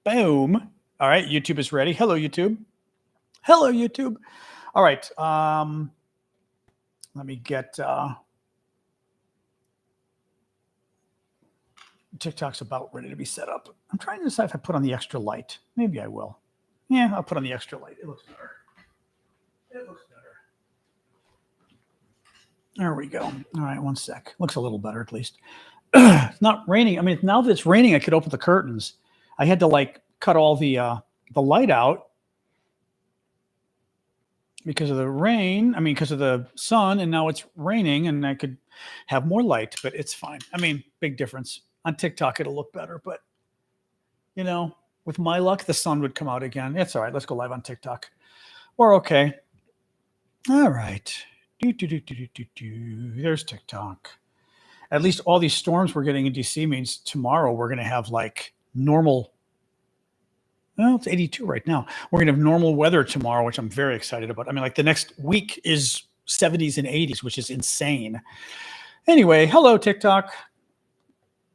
Boom. All right, YouTube is ready. Hello, YouTube. Hello, YouTube. All right. Let me get TikTok's about ready to be set up. I'm trying to decide if I put on the extra light. Maybe I will. Yeah, I'll put on the extra light. It looks better. It looks better. There we go. All right, one sec. Looks a little better at least. It's not raining. I mean, now that it's raining, I could open the curtains. I had to like cut all the light out because of the rain. I mean, because of the sun, and now it's raining, and I could have more light, but it's fine. I mean, big difference. On TikTok, it'll look better, but you know, with my luck, the sun would come out again. It's all right. Let's go live on TikTok. We're okay. All right. There's TikTok. At least all these storms we're getting in DC means tomorrow we're going to have like normal. Well, it's 82 right now. We're going to have normal weather tomorrow, which I'm very excited about. I mean, like the next week is 70s and 80s, which is insane. Anyway, hello, TikTok.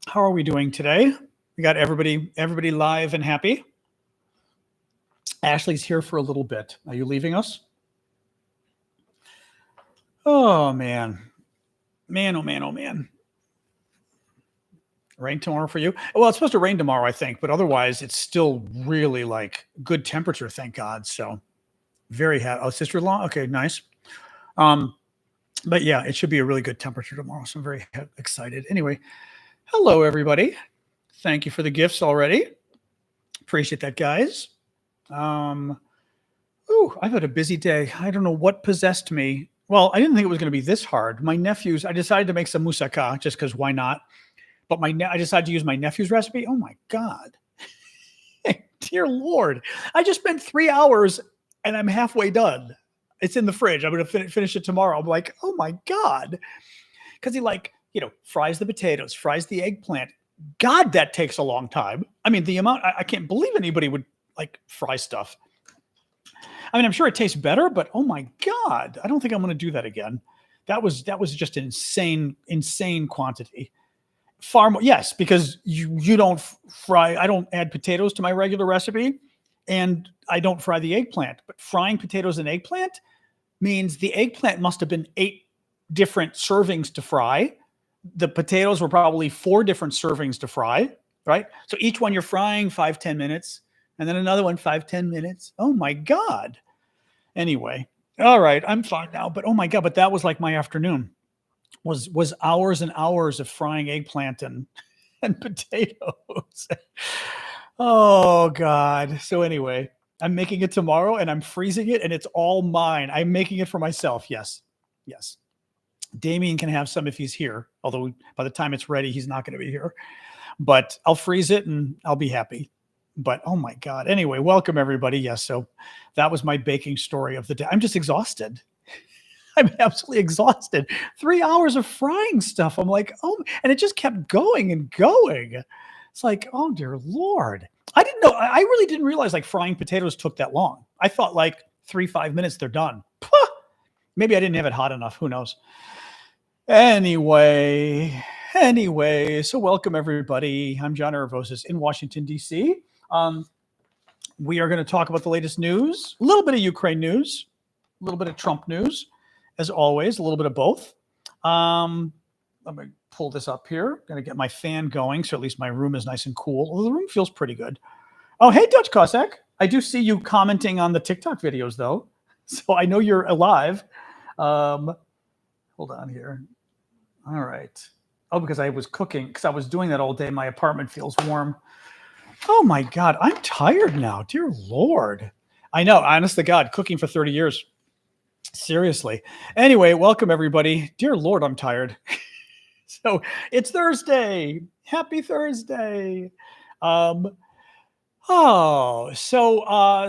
How are we doing today? We got everybody live and happy. Ashley's here for a little bit. Are you leaving us? Oh, man. Man, oh, man, oh, man. Rain tomorrow for you? Well, it's supposed to rain tomorrow, I think, but otherwise it's still really like good temperature, thank God. So very happy. Oh, sister-in-law? Okay, nice. But yeah, it should be a really good temperature tomorrow. So I'm very excited. Anyway, hello, everybody. Thank you for the gifts already. Appreciate that, guys. I've had a busy day. I don't know what possessed me. Well, I didn't think it was going to be this hard. My nephews, I decided to make some moussaka just because why not? But I decided to use my nephew's recipe. Oh my God. Dear Lord. I just spent 3 hours and I'm halfway done. It's in the fridge. I'm going to finish it tomorrow. I'm like, oh my God. Because he fries the potatoes, fries the eggplant. God, that takes a long time. I mean, the amount, I can't believe anybody would like fry stuff. I mean, I'm sure it tastes better, but oh my God, I don't think I'm going to do that again. That was just an insane quantity. Far more, yes, because you don't fry. I don't add potatoes to my regular recipe, and I don't fry the eggplant. But frying potatoes and eggplant means the eggplant must have been 8 different servings to fry. The potatoes were probably 4 different servings to fry, right? So each one you're frying 5-10 minutes, and then another one 5-10 minutes. Oh my God. Anyway, all right, I'm fine now. But oh my God, but that was like my afternoon. Was hours and hours of frying eggplant and potatoes. Oh God. So anyway, I'm making it tomorrow and I'm freezing it and it's all mine. I'm making it for myself. Yes. Damien can have some if he's here. Although by the time it's ready, he's not going to be here, but I'll freeze it and I'll be happy. But oh my God. Anyway, welcome everybody. Yes. So that was my baking story of the day. I'm just exhausted. I'm absolutely exhausted. 3 hours of frying stuff. I'm like, oh, and it just kept going and going. It's like, oh, dear Lord. I didn't know. I really didn't realize like frying potatoes took that long. I thought like 3-5 minutes, they're done. Puh! Maybe I didn't have it hot enough. Who knows? Anyway, so welcome everybody. I'm John Aravosis in Washington, D.C. We are going to talk about the latest news, a little bit of Ukraine news, a little bit of Trump news. As always, a little bit of both. Let me pull this up here. Going to get my fan going, so at least my room is nice and cool. Well, the room feels pretty good. Oh, hey, Dutch Cossack. I do see you commenting on the TikTok videos, though. So I know you're alive. Hold on here. All right. Oh, because I was cooking, because I was doing that all day. My apartment feels warm. Oh, my God. I'm tired now. Dear Lord. I know. Honest to God, cooking for 30 years. Seriously. Anyway, welcome everybody. Dear Lord, I'm tired. So it's Thursday. Happy Thursday.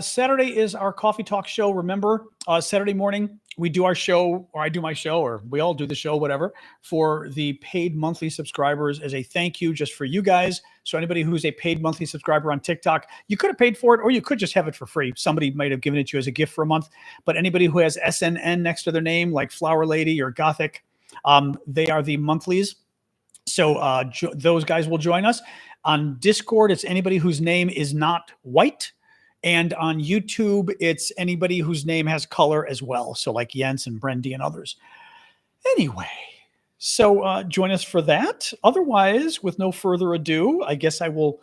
Saturday is our coffee talk show. Remember, Saturday morning we do our show, or I do my show, or we all do the show, whatever, for the paid monthly subscribers as a thank you just for you guys. So anybody who's a paid monthly subscriber on TikTok, you could have paid for it, or you could just have it for free. Somebody might have given it to you as a gift for a month. But anybody who has SNN next to their name, like Flower Lady or Gothic, they are the monthlies. So those guys will join us. On Discord, it's anybody whose name is not white. And on YouTube, it's anybody whose name has color as well. So like Jens and Brendy and others. Anyway, so join us for that. Otherwise, with no further ado, I guess I will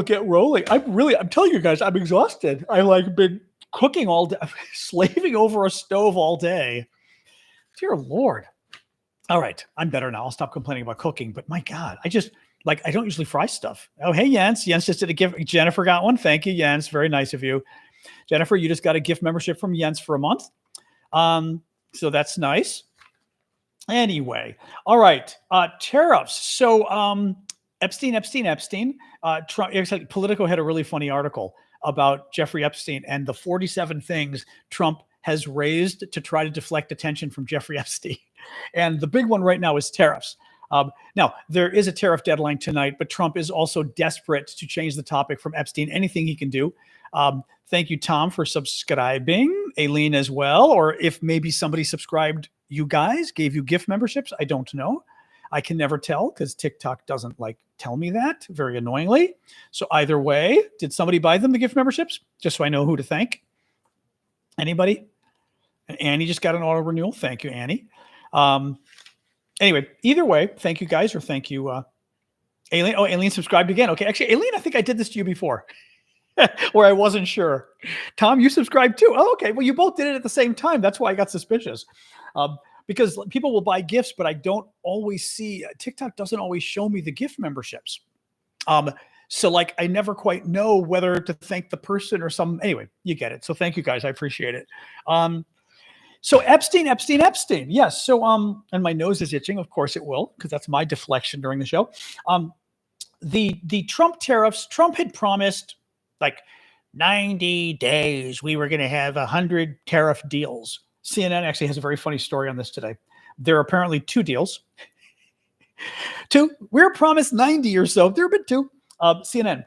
get rolling. I'm telling you guys, I'm exhausted. I like been cooking all day, slaving over a stove all day. Dear Lord. All right, I'm better now. I'll stop complaining about cooking. But my God, I don't usually fry stuff. Oh, hey, Jens. Jens just did a gift. Jennifer got one. Thank you, Jens. Very nice of you. Jennifer, you just got a gift membership from Jens for a month. So that's nice. Anyway, all right. Tariffs. So Epstein. Trump, Politico had a really funny article about Jeffrey Epstein and the 47 things Trump has raised to try to deflect attention from Jeffrey Epstein. And the big one right now is tariffs. Now, there is a tariff deadline tonight, but Trump is also desperate to change the topic from Epstein, anything he can do. Thank you, Tom, for subscribing. Aileen as well. Or if maybe somebody subscribed, you guys, gave you gift memberships. I don't know. I can never tell because TikTok doesn't tell me that, very annoyingly. So either way, did somebody buy them the gift memberships? Just so I know who to thank. Anybody? And Annie just got an auto renewal. Thank you, Annie. Anyway, either way, thank you guys, or thank you, Aileen. Oh, Aileen subscribed again. Okay, actually, Aileen, I think I did this to you before, where I wasn't sure. Tom, you subscribed too. Oh, okay. Well, you both did it at the same time. That's why I got suspicious. Because people will buy gifts, but I don't always see, TikTok doesn't always show me the gift memberships. So I never quite know whether to thank the person or anyway, you get it. So thank you guys. I appreciate it. So Epstein. Yes. So, and my nose is itching. Of course it will, because that's my deflection during the show. The Trump tariffs, Trump had promised 90 days, we were going to have 100 tariff deals. CNN actually has a very funny story on this today. There are apparently 2 deals. 2. We were promised 90 or so. There have been 2. CNN.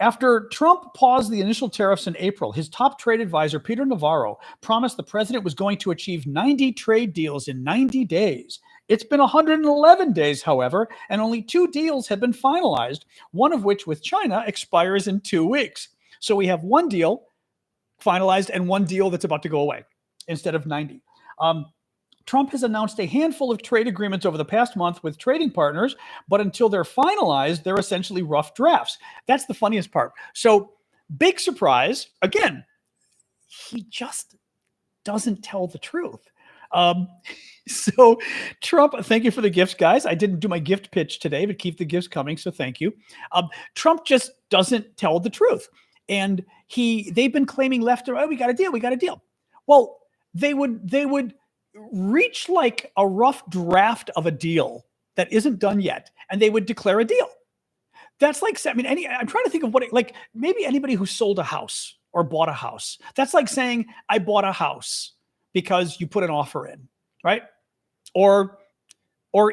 After Trump paused the initial tariffs in April, his top trade advisor, Peter Navarro, promised the president was going to achieve 90 trade deals in 90 days. It's been 111 days, however, and only 2 deals have been finalized, one of which with China expires in 2 weeks. So we have 1 deal finalized and 1 deal that's about to go away instead of 90. Trump has announced a handful of trade agreements over the past month with trading partners, but until they're finalized, they're essentially rough drafts. That's the funniest part. So big surprise. Again, he just doesn't tell the truth. So Trump, thank you for the gifts, guys. I didn't do my gift pitch today, but keep the gifts coming. So thank you. Trump just doesn't tell the truth. And they've been claiming left and right, we got a deal. Well, they would reach a rough draft of a deal that isn't done yet, and they would declare a deal. That's I'm trying to think of maybe anybody who sold a house or bought a house. That's like saying, I bought a house because you put an offer in, right? Or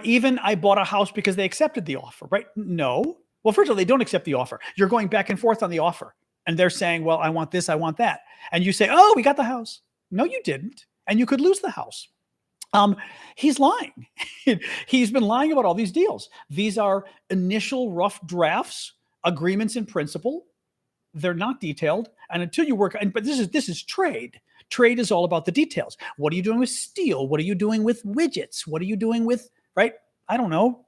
even I bought a house because they accepted the offer, right? No. Well, first of all, they don't accept the offer. You're going back and forth on the offer, and they're saying, well, I want this, I want that. And you say, oh, we got the house. No, you didn't. And you could lose the house. He's lying. He's been lying about all these deals. These are initial rough drafts, agreements in principle. They're not detailed. And until you work, but this is trade. Trade is all about the details. What are you doing with steel? What are you doing with widgets? What are you doing with, right? I don't know,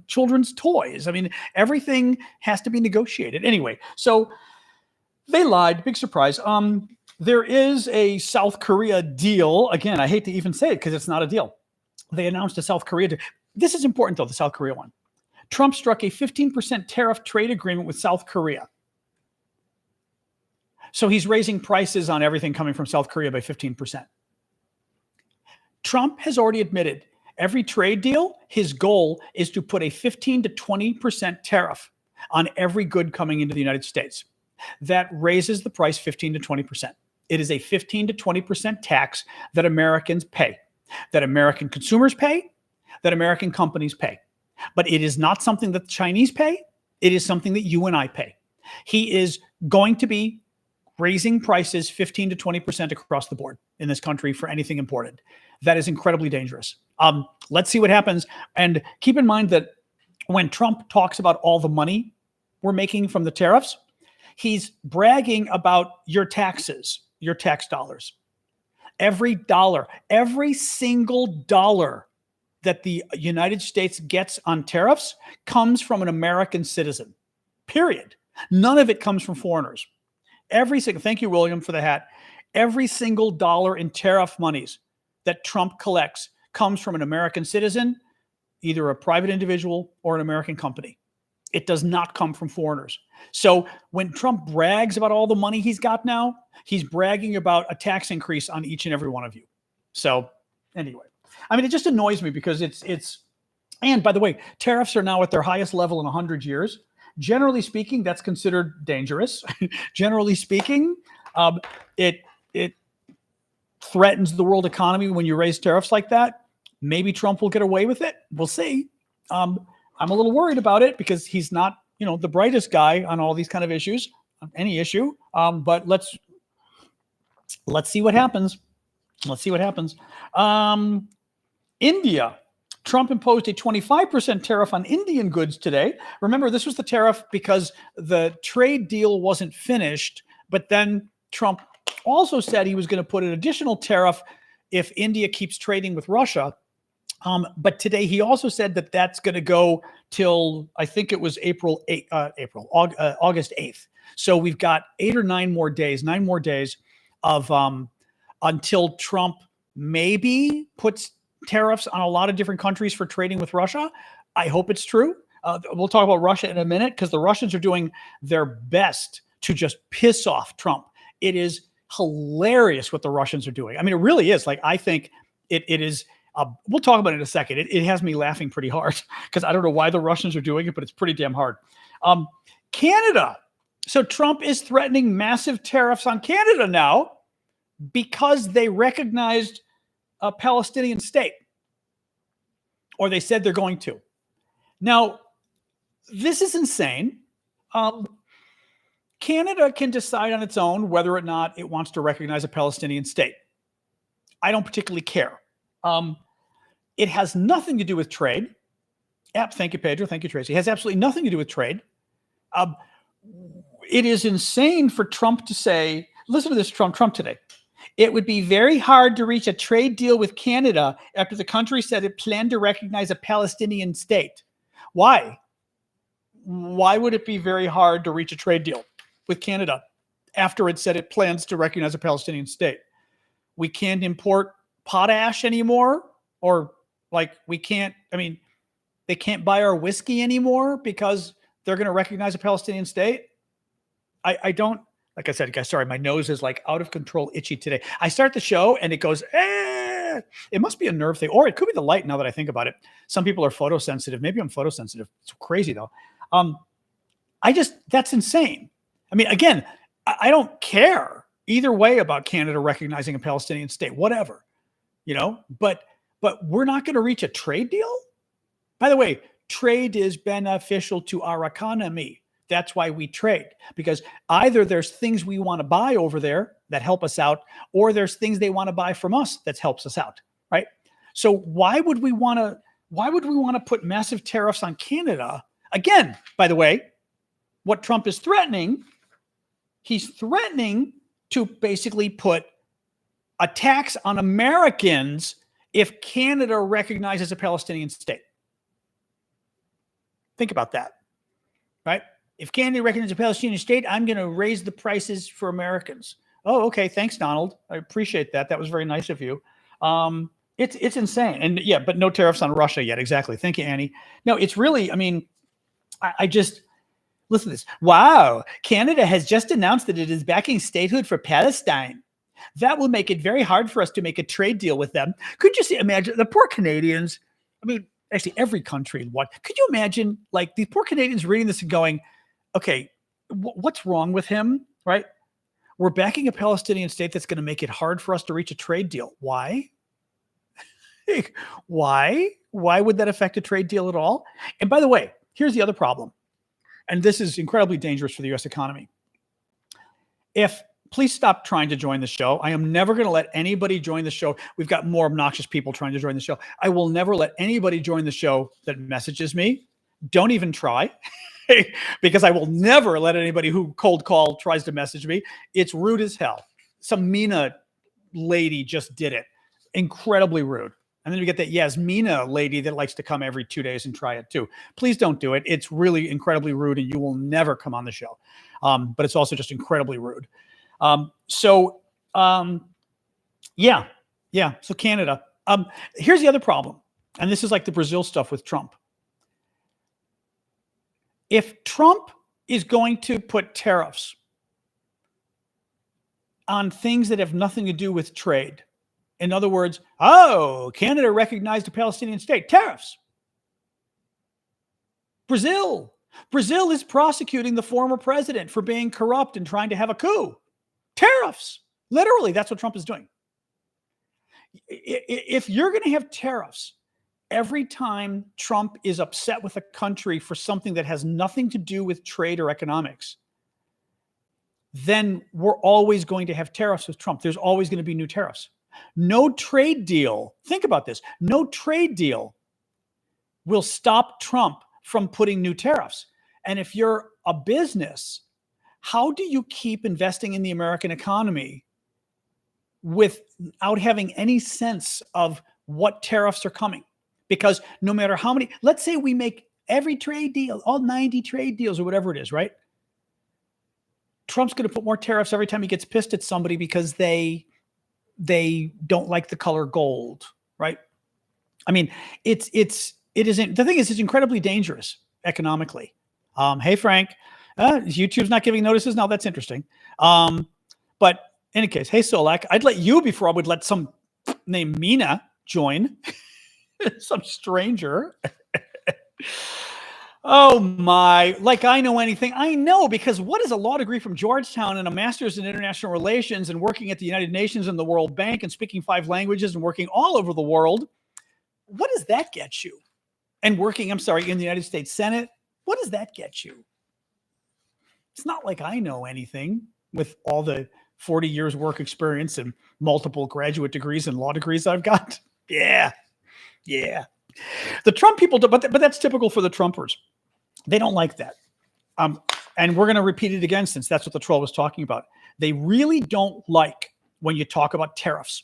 children's toys. I mean, everything has to be negotiated. Anyway, so they lied. Big surprise. There is a South Korea deal. Again, I hate to even say it because it's not a deal. They announced a South Korea deal. This is important, though, the South Korea one. Trump struck a 15% tariff trade agreement with South Korea. So he's raising prices on everything coming from South Korea by 15%. Trump has already admitted every trade deal, his goal is to put a 15 to 20% tariff on every good coming into the United States. That raises the price 15 to 20%. It is a 15 to 20% tax that Americans pay, that American consumers pay, that American companies pay. But it is not something that the Chinese pay. It is something that you and I pay. He is going to be raising prices 15 to 20% across the board in this country for anything imported. That is incredibly dangerous. Let's see what happens. And keep in mind that when Trump talks about all the money we're making from the tariffs, he's bragging about your taxes, your tax dollars. Every dollar, every single dollar that the United States gets on tariffs comes from an American citizen, period. None of it comes from foreigners. Every single, thank you, William, for the hat. Every single dollar in tariff monies that Trump collects comes from an American citizen, either a private individual or an American company. It does not come from foreigners. So when Trump brags about all the money he's got now, he's bragging about a tax increase on each and every one of you. So anyway, I mean, it just annoys me because and by the way, tariffs are now at their highest level in 100 years. Generally speaking, that's considered dangerous. Generally speaking, it threatens the world economy when you raise tariffs like that. Maybe Trump will get away with it. We'll see. I'm a little worried about it because he's not, the brightest guy on all these kind of issues, any issue. But let's see what happens. Let's see what happens. India. Trump imposed a 25% tariff on Indian goods today. Remember, this was the tariff because the trade deal wasn't finished, but then Trump also said he was going to put an additional tariff if India keeps trading with Russia. But today he also said that that's going to go till, I think it was August 8th. So we've got 9 more days of until Trump maybe puts tariffs on a lot of different countries for trading with Russia. I hope it's true. We'll talk about Russia in a minute because the Russians are doing their best to just piss off Trump. It is hilarious what the Russians are doing. I mean, it really is. Like, I think it is. We'll talk about it in a second. It has me laughing pretty hard because I don't know why the Russians are doing it, but it's pretty damn hard. Canada. So Trump is threatening massive tariffs on Canada now because they recognized a Palestinian state, or they said they're going to. Now, this is insane. Canada can decide on its own whether or not it wants to recognize a Palestinian state. I don't particularly care. It has nothing to do with trade. Thank you, Pedro. Thank you, Tracy. It has absolutely nothing to do with trade. It is insane for Trump to say, listen to this, Trump today. It would be very hard to reach a trade deal with Canada after the country said it planned to recognize a Palestinian state. Why? Why would it be very hard to reach a trade deal with Canada after it said it plans to recognize a Palestinian state? We can't import potash anymore, or they can't buy our whiskey anymore because they're going to recognize a Palestinian state. I don't, like I said, guys, sorry, my nose is like out of control itchy today. I start the show and it goes, It must be a nerve thing, or it could be the light now that I think about it. Some people are photosensitive. Maybe I'm photosensitive. It's crazy though. That's insane. I mean, again, I don't care either way about Canada recognizing a Palestinian state, whatever, but we're not going to reach a trade deal. By the way, trade is beneficial to our economy. That's why we trade, because either there's things we want to buy over there that help us out, or there's things they want to buy from us that helps us out, right? So why would we want to put massive tariffs on Canada? Again, by the way, what Trump is threatening, he's threatening to basically put a tax on Americans if Canada recognizes a Palestinian state. Think about that, right? If Canada recognizes a Palestinian state, I'm going to raise the prices for Americans. Oh, okay. Thanks, Donald. I appreciate that. That was very nice of you. It's insane. And yeah, but no tariffs on Russia yet. Exactly. Thank you, Annie. No, it's really, I mean, I just, listen to this. Wow. Canada has just announced that it is backing statehood for Palestine. That will make it very hard for us to make a trade deal with them. Could you imagine the poor Canadians? I mean, actually every country. What could you imagine? Like these poor Canadians reading this and going, okay, what's wrong with him? Right? We're backing a Palestinian state that's going to make it hard for us to reach a trade deal. Why? Why? Why would that affect a trade deal at all? And by the way, here's the other problem. And this is incredibly dangerous for the U.S. economy. Please stop trying to join the show. I am never going to let anybody join the show. We've got more obnoxious people trying to join the show. I will never let anybody join the show that messages me Don't even try because I will never let anybody who cold call tries to message me. It's rude as hell. Some Mina lady just did it. Incredibly rude. And then we get that Yasmina lady that likes to come every 2 days and try it too. Please don't do it. It's really incredibly rude and you will never come on the show. But it's also just incredibly rude. So Canada. Here's the other problem. And this is like the Brazil stuff with Trump. If Trump is going to put tariffs on things that have nothing to do with trade, in other words, Canada recognized a Palestinian state, tariffs. Brazil is prosecuting the former president for being corrupt and trying to have a coup. Tariffs. Literally, that's what Trump is doing. If you're going to have tariffs every time Trump is upset with a country for something that has nothing to do with trade or economics, then we're always going to have tariffs with Trump. There's always going to be new tariffs. No trade deal, think about this, no trade deal will stop Trump from putting new tariffs. And if you're a business, how do you keep investing in the American economy without having any sense of what tariffs are coming? Because no matter how many, let's say we make every trade deal, all 90 trade deals or whatever it is, right? Trump's going to put more tariffs every time he gets pissed at somebody because they don't like the color gold, right? I mean, it isn't, the thing is, it's incredibly dangerous economically. Hey, Frank, YouTube's not giving notices. Now that's interesting. But in any case, hey, Solak, I'd let you before I would let some named Mina join. Some stranger. Oh my, like I know anything. I know, because what is a law degree from Georgetown and a master's in international relations and working at the United Nations and the World Bank and speaking 5 languages and working all over the world? What does that get you? And working, in the United States Senate, what does that get you? It's not like I know anything with all the 40 years work experience and multiple graduate degrees and law degrees I've got. Yeah. The Trump people, but that's typical for the Trumpers. They don't like that. And we're going to repeat it again, since that's what the troll was talking about. They really don't like when you talk about tariffs,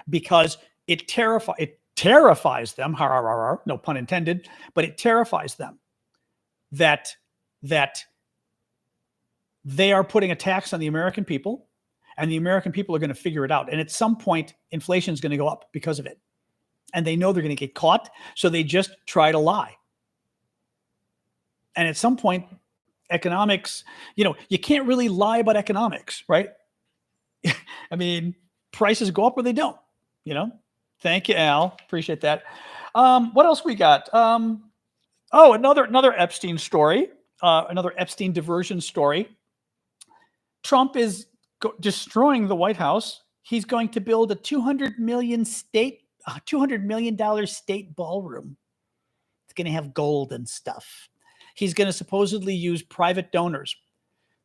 because it terrifies them, no pun intended, but it terrifies them that they are putting a tax on the American people, and the American people are going to figure it out. And at some point, inflation is going to go up because of it. And they know they're going to get caught, so they just try to lie. And at some point, economics, you can't really lie about economics, right? I mean, prices go up or they don't, Thank you, Al. Appreciate that. What else we got? Another Epstein story, another Epstein diversion story. Trump is destroying the White House. He's going to build a $200 million state ballroom. It's going to have gold and stuff. He's going to supposedly use private donors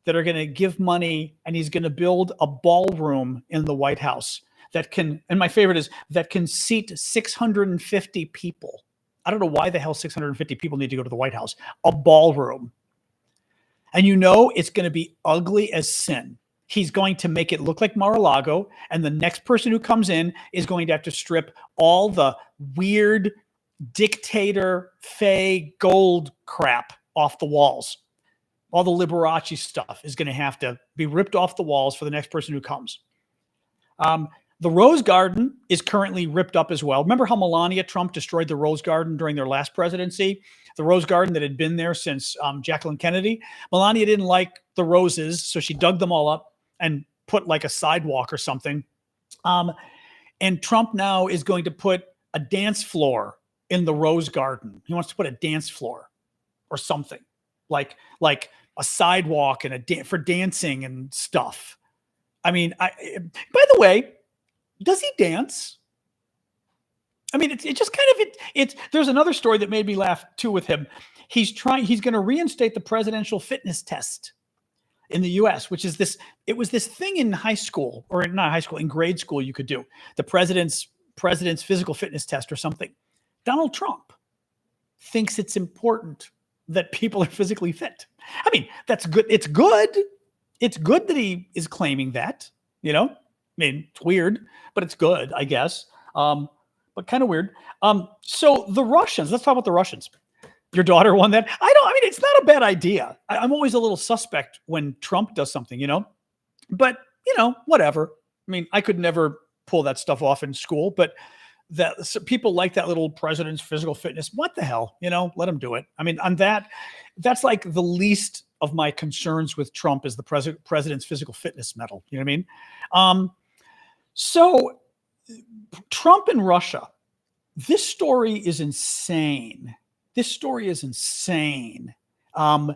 that are going to give money, and he's going to build a ballroom in the White House that can, and my favorite is, that can seat 650 people. I don't know why the hell 650 people need to go to the White House. A ballroom. And it's going to be ugly as sin. He's going to make it look like Mar-a-Lago, and the next person who comes in is going to have to strip all the weird dictator fey gold crap off the walls. All the Liberace stuff is going to have to be ripped off the walls for the next person who comes. The Rose Garden is currently ripped up as well. Remember how Melania Trump destroyed the Rose Garden during their last presidency? The Rose Garden that had been there since Jacqueline Kennedy. Melania didn't like the roses, so she dug them all up and put like a sidewalk or something. And Trump now is going to put a dance floor in the Rose Garden. He wants to put a dance floor or something, like a sidewalk and for dancing and stuff. I mean, by the way, does he dance? I mean, it just kind of, there's another story that made me laugh too with him. He's going to reinstate the presidential fitness test in the US, which is it was this thing in high school, or not high school, in grade school, you could do the president's physical fitness test or something. Donald Trump thinks it's important that people are physically fit. I mean, that's good. It's good. It's good that he is claiming that, I mean, it's weird, but it's good, I guess. But kind of weird. So the Russians, let's talk about the Russians. Your daughter won that. I mean, it's not a bad idea. I'm always a little suspect when Trump does something, but whatever. I mean, I could never pull that stuff off in school, but so people like that little president's physical fitness. What the hell, let him do it. I mean, on that's like the least of my concerns with Trump is the president's physical fitness medal. You know what I mean? So Trump and Russia, this story is insane. This story is insane. I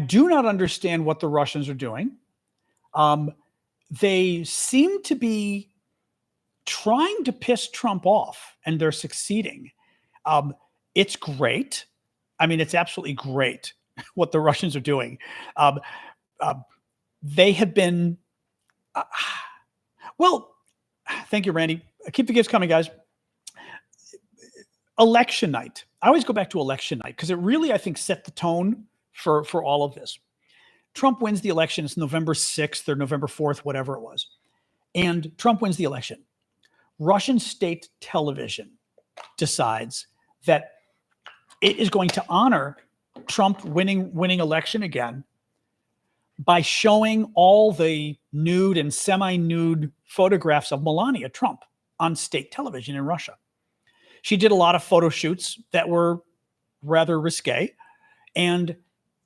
do not understand what the Russians are doing. They seem to be trying to piss Trump off, and they're succeeding. It's great. I mean, it's absolutely great what the Russians are doing. They have been, well, thank you, Randy. Keep the gifts coming, guys. Election night. I always go back to election night because it really, I think, set the tone for all of this. Trump wins the election. It's November 6th or November 4th, whatever it was. And Trump wins the election. Russian state television decides that it is going to honor Trump winning election again by showing all the nude and semi-nude photographs of Melania Trump on state television in Russia. She did a lot of photo shoots that were rather risque, and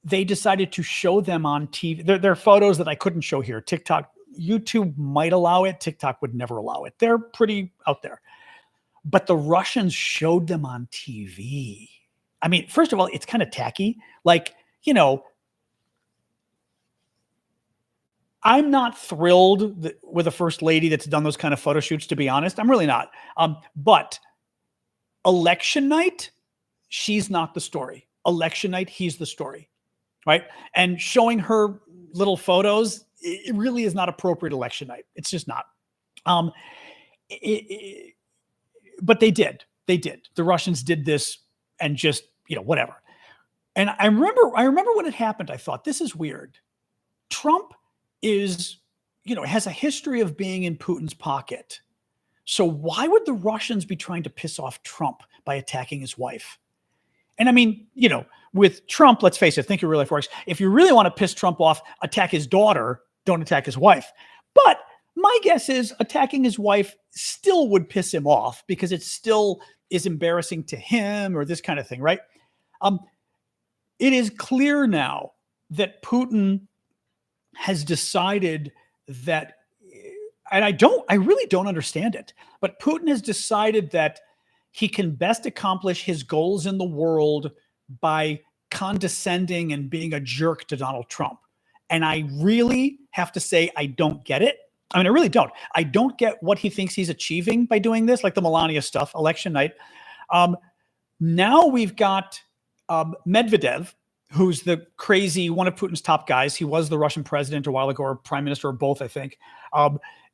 they decided to show them on TV. They're photos that I couldn't show here. TikTok, YouTube might allow it. TikTok would never allow it. They're pretty out there. But the Russians showed them on TV. I mean, first of all, it's kind of tacky. Like, I'm not thrilled with a first lady that's done those kind of photo shoots, to be honest. I'm really not. But election night, she's not the story. Election night, he's the story, right? And showing her little photos, it really is not appropriate election night. It's just not. But they did. The Russians did this and just, whatever. And I remember when it happened, I thought, this is weird. Trump is, has a history of being in Putin's pocket. So why would the Russians be trying to piss off Trump by attacking his wife? And I mean, with Trump, let's face it, think your real life works. If you really want to piss Trump off, attack his daughter, don't attack his wife. But my guess is attacking his wife still would piss him off because it still is embarrassing to him or this kind of thing, right? It is clear now that Putin has decided that, and I really don't understand it, but Putin has decided that he can best accomplish his goals in the world by condescending and being a jerk to Donald Trump. And I really have to say, I don't get it. I mean, I really don't. I don't get what he thinks he's achieving by doing this, like the Melania stuff, election night. Now we've got Medvedev, who's the crazy, one of Putin's top guys. He was the Russian president a while ago, or prime minister, or both, I think.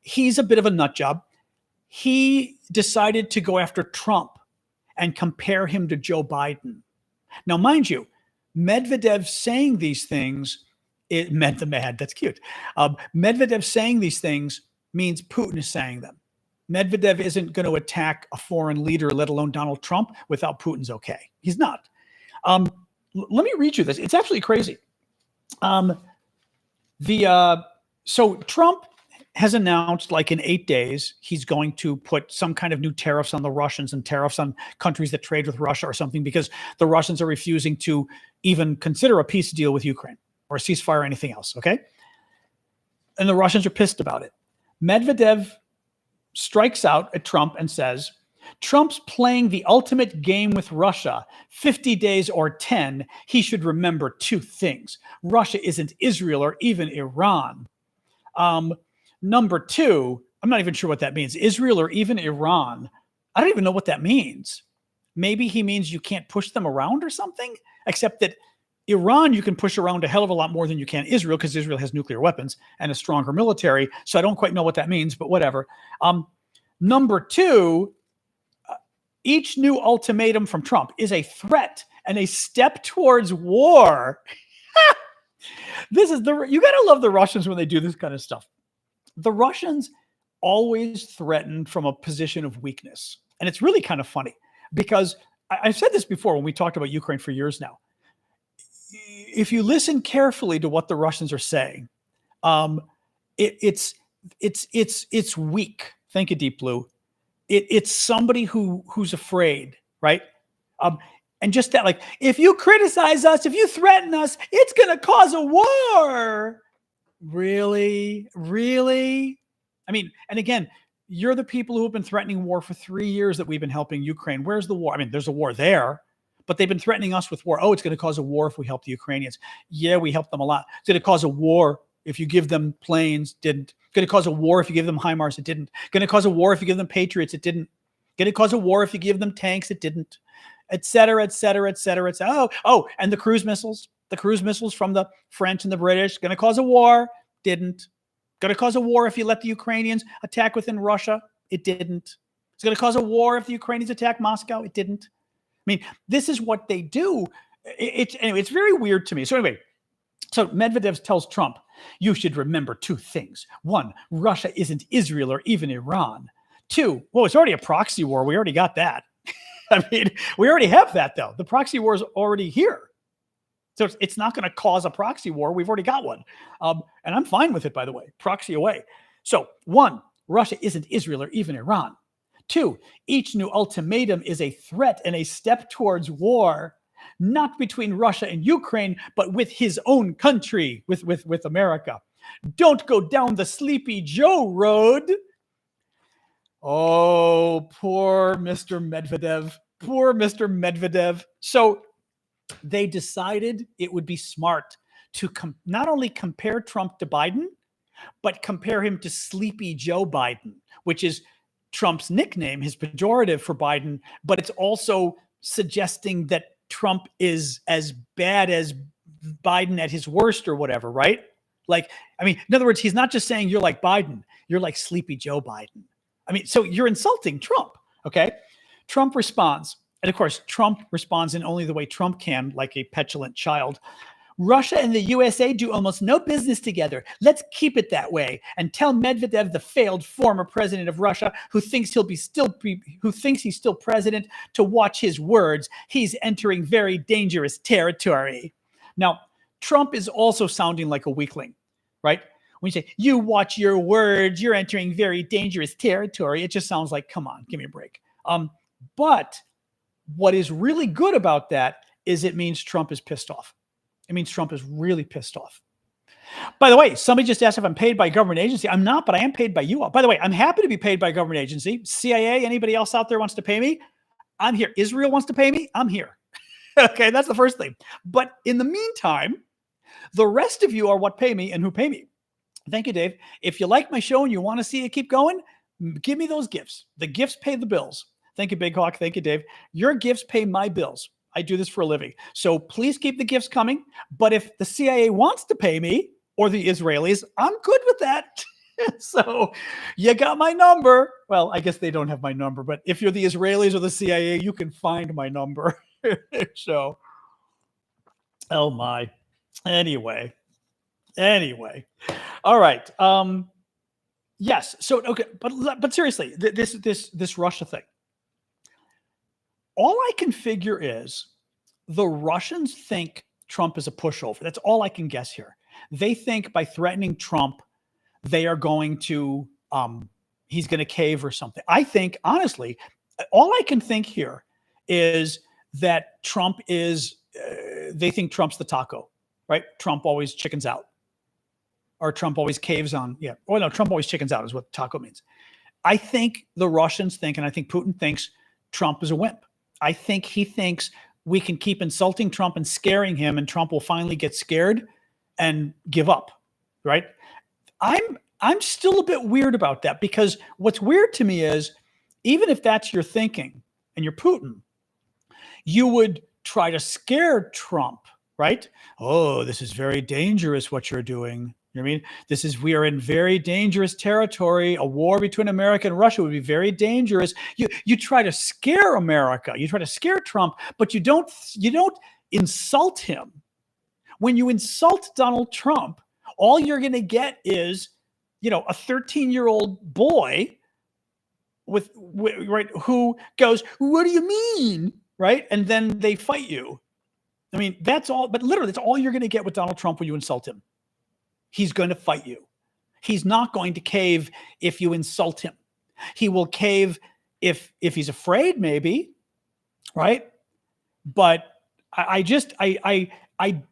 He's a bit of a nut job. He decided to go after Trump and compare him to Joe Biden. Now, mind you, Medvedev saying these things, it meant the mad. That's cute. Medvedev saying these things means Putin is saying them. Medvedev isn't going to attack a foreign leader, let alone Donald Trump, without Putin's okay. He's not. Let me read you this. It's absolutely crazy. So Trump has announced, like in 8 days, he's going to put some kind of new tariffs on the Russians and tariffs on countries that trade with Russia or something, because the Russians are refusing to even consider a peace deal with Ukraine or a ceasefire or anything else, okay? And the Russians are pissed about it. Medvedev strikes out at Trump and says, Trump's playing the ultimate game with Russia. 50 days or 10, he should remember two things. Russia isn't Israel or even Iran. Number two, I'm not even sure what that means. Israel or even Iran. I don't even know what that means. Maybe he means you can't push them around or something, except that Iran, you can push around a hell of a lot more than you can Israel, because Israel has nuclear weapons and a stronger military. So I don't quite know what that means, but whatever. Number two, Each new ultimatum from Trump is a threat and a step towards war. You got to love the Russians when they do this kind of stuff. The Russians always threaten from a position of weakness. And it's really kind of funny because I've said this before when we talked about Ukraine for years now. If you listen carefully to what the Russians are saying, it's weak. Thank you, Deep Blue. It's somebody who's afraid, right? And just that, like, if you criticize us, if you threaten us, it's going to cause a war. Really? I mean, and again, you're the people who have been threatening war for 3 years that we've been helping Ukraine. Where's the war? I mean, there's a war there, but they've been threatening us with war. Oh, it's going to cause a war if we help the Ukrainians. Yeah, we help them a lot. It's going to cause a war if you give them planes. Didn't. Going to cause a war if you give them HIMARS. It didn't. Going to cause a war if you give them Patriots. It didn't. Going to cause a war if you give them tanks. It didn't. Et cetera, et cetera, et cetera, et cetera. Oh, and the cruise missiles from the French and the British. Going to cause a war. Didn't. Going to cause a war if you let the Ukrainians attack within Russia. It didn't. It's going to cause a war if the Ukrainians attack Moscow. It didn't. I mean, this is what they do. It's very weird to me. So anyway, so Medvedev tells Trump, you should remember 2 things. 1, Russia isn't Israel or even Iran. 2, well, it's already a proxy war. We already got that. I mean, we already have that, though. The proxy war is already here. So it's not going to cause a proxy war. We've already got one. And I'm fine with it, by the way. Proxy away. So 1, Russia isn't Israel or even Iran. 2, each new ultimatum is a threat and a step towards war, not between Russia and Ukraine, but with his own country, with America. Don't go down the Sleepy Joe road. Oh, poor Mr. Medvedev. Poor Mr. Medvedev. So they decided it would be smart to not only compare Trump to Biden, but compare him to Sleepy Joe Biden, which is Trump's nickname, his pejorative for Biden, but it's also suggesting that Trump is as bad as Biden at his worst or whatever, right? Like, I mean, in other words, he's not just saying you're like Biden, you're like Sleepy Joe Biden. I mean, so you're insulting Trump, okay? Trump responds, and of course, Trump responds in only the way Trump can, like a petulant child. Russia and the USA do almost no business together. Let's keep it that way and tell Medvedev, the failed former president of Russia, who thinks he's still president, to watch his words. He's entering very dangerous territory. Now, Trump is also sounding like a weakling, right? When you say, you watch your words, you're entering very dangerous territory, it just sounds like, come on, give me a break. But what is really good about that is it means Trump is pissed off. It means Trump is really pissed off. By the way, somebody just asked if I'm paid by a government agency. I'm not, but I am paid by you all. By the way, I'm happy to be paid by a government agency. CIA, anybody else out there wants to pay me? I'm here. Israel wants to pay me? I'm here. Okay, that's the first thing. But in the meantime, the rest of you are what pay me and who pay me. Thank you, Dave. If you like my show and you want to see it keep going, give me those gifts. The gifts pay the bills. Thank you, Big Hawk. Thank you, Dave. Your gifts pay my bills. I do this for a living. So please keep the gifts coming. But if the CIA wants to pay me or the Israelis, I'm good with that. So you got my number. Well, I guess they don't have my number, but if you're the Israelis or the CIA, you can find my number. So, oh my. Anyway. All right. Yes. So, okay. But seriously, this Russia thing. All I can figure is the Russians think Trump is a pushover. That's all I can guess here. They think by threatening Trump, they are going to, he's going to cave or something. I think, honestly, all I can think here is that Trump is, they think Trump's the taco, right? Trump always chickens out. Or Trump always caves on, yeah. Oh, no, Trump always chickens out is what taco means. I think the Russians think, and I think Putin thinks Trump is a wimp. I think he thinks we can keep insulting Trump and scaring him, and Trump will finally get scared and give up, right? I'm still a bit weird about that, because what's weird to me is, even if that's your thinking and you're Putin, you would try to scare Trump, right? Oh, this is very dangerous what you're doing. You know what I mean? We are in very dangerous territory. A war between America and Russia would be very dangerous. You try to scare America. You try to scare Trump, but you don't insult him. When you insult Donald Trump, all you're going to get is, a 13-year-old boy right, who goes, "What do you mean?" Right? And then they fight you. I mean, that's all, but literally that's all you're going to get with Donald Trump when you insult him. He's going to fight you. He's not going to cave if you insult him. He will cave if he's afraid, maybe, right? But I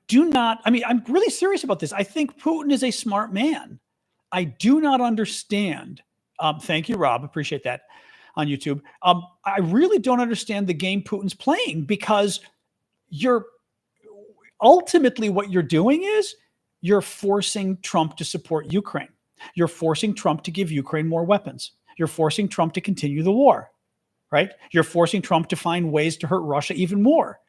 do not, I mean, I'm really serious about this. I think Putin is a smart man. I do not understand. Thank you, Rob. Appreciate that on YouTube. I really don't understand the game Putin's playing, because ultimately what you're doing is you're forcing Trump to support Ukraine. You're forcing Trump to give Ukraine more weapons. You're forcing Trump to continue the war, right? You're forcing Trump to find ways to hurt Russia even more.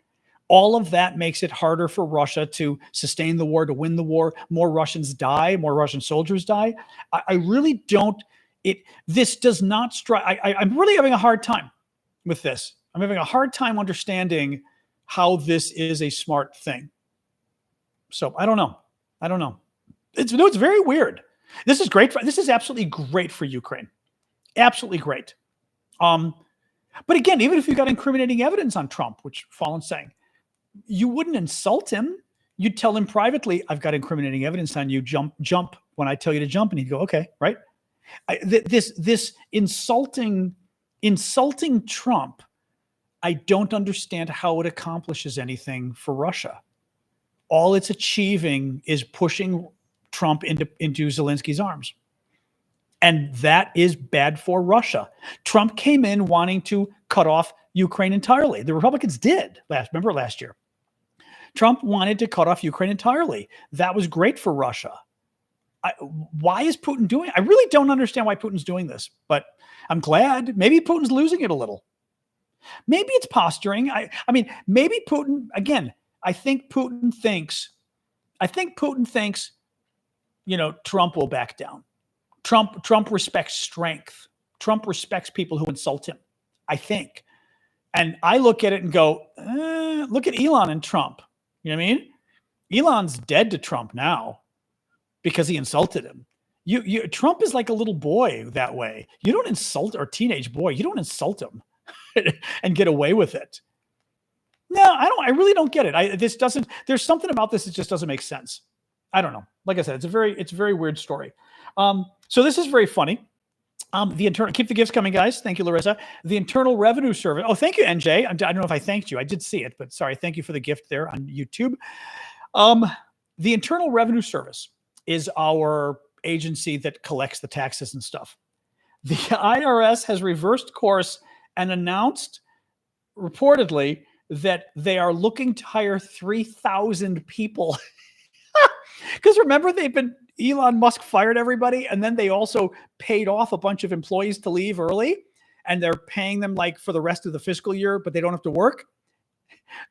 All of that makes it harder for Russia to sustain the war, to win the war. More Russians die, more Russian soldiers die. I really don't, this does not strike. I'm really having a hard time with this. I'm having a hard time understanding how this is a smart thing. So I don't know. It's very weird. This is great. This is absolutely great for Ukraine. Absolutely great. But again, even if you got incriminating evidence on Trump, which Fallen's saying, you wouldn't insult him. You'd tell him privately, "I've got incriminating evidence on you. Jump when I tell you to jump." And he'd go, "Okay, right." This insulting Trump, I don't understand how it accomplishes anything for Russia. All it's achieving is pushing Trump into Zelensky's arms. And that is bad for Russia. Trump came in wanting to cut off Ukraine entirely. The Republicans did remember last year. Trump wanted to cut off Ukraine entirely. That was great for Russia. Why is Putin doing it? I really don't understand why Putin's doing this, but I'm glad. Maybe Putin's losing it a little. Maybe it's posturing. I mean, maybe Putin, again, I think Putin thinks, Trump will back down. Trump respects strength. Trump respects people who insult him, I think. And I look at it and go, look at Elon and Trump. You know what I mean? Elon's dead to Trump now because he insulted him. Trump is like a little boy that way. You don't insult, or teenage boy, you don't insult him and get away with it. No, I really don't get it. There's something about this that just doesn't make sense. I don't know. Like I said, it's a very weird story. So this is very funny. Keep the gifts coming, guys. Thank you, Larissa. The Internal Revenue Service. Oh, thank you, NJ. I don't know if I thanked you. I did see it, but sorry. Thank you for the gift there on YouTube. The Internal Revenue Service is our agency that collects the taxes and stuff. The IRS has reversed course and announced, reportedly, that they are looking to hire 3,000 people. Because remember, Elon Musk fired everybody, and then they also paid off a bunch of employees to leave early, and they're paying them like for the rest of the fiscal year, but they don't have to work.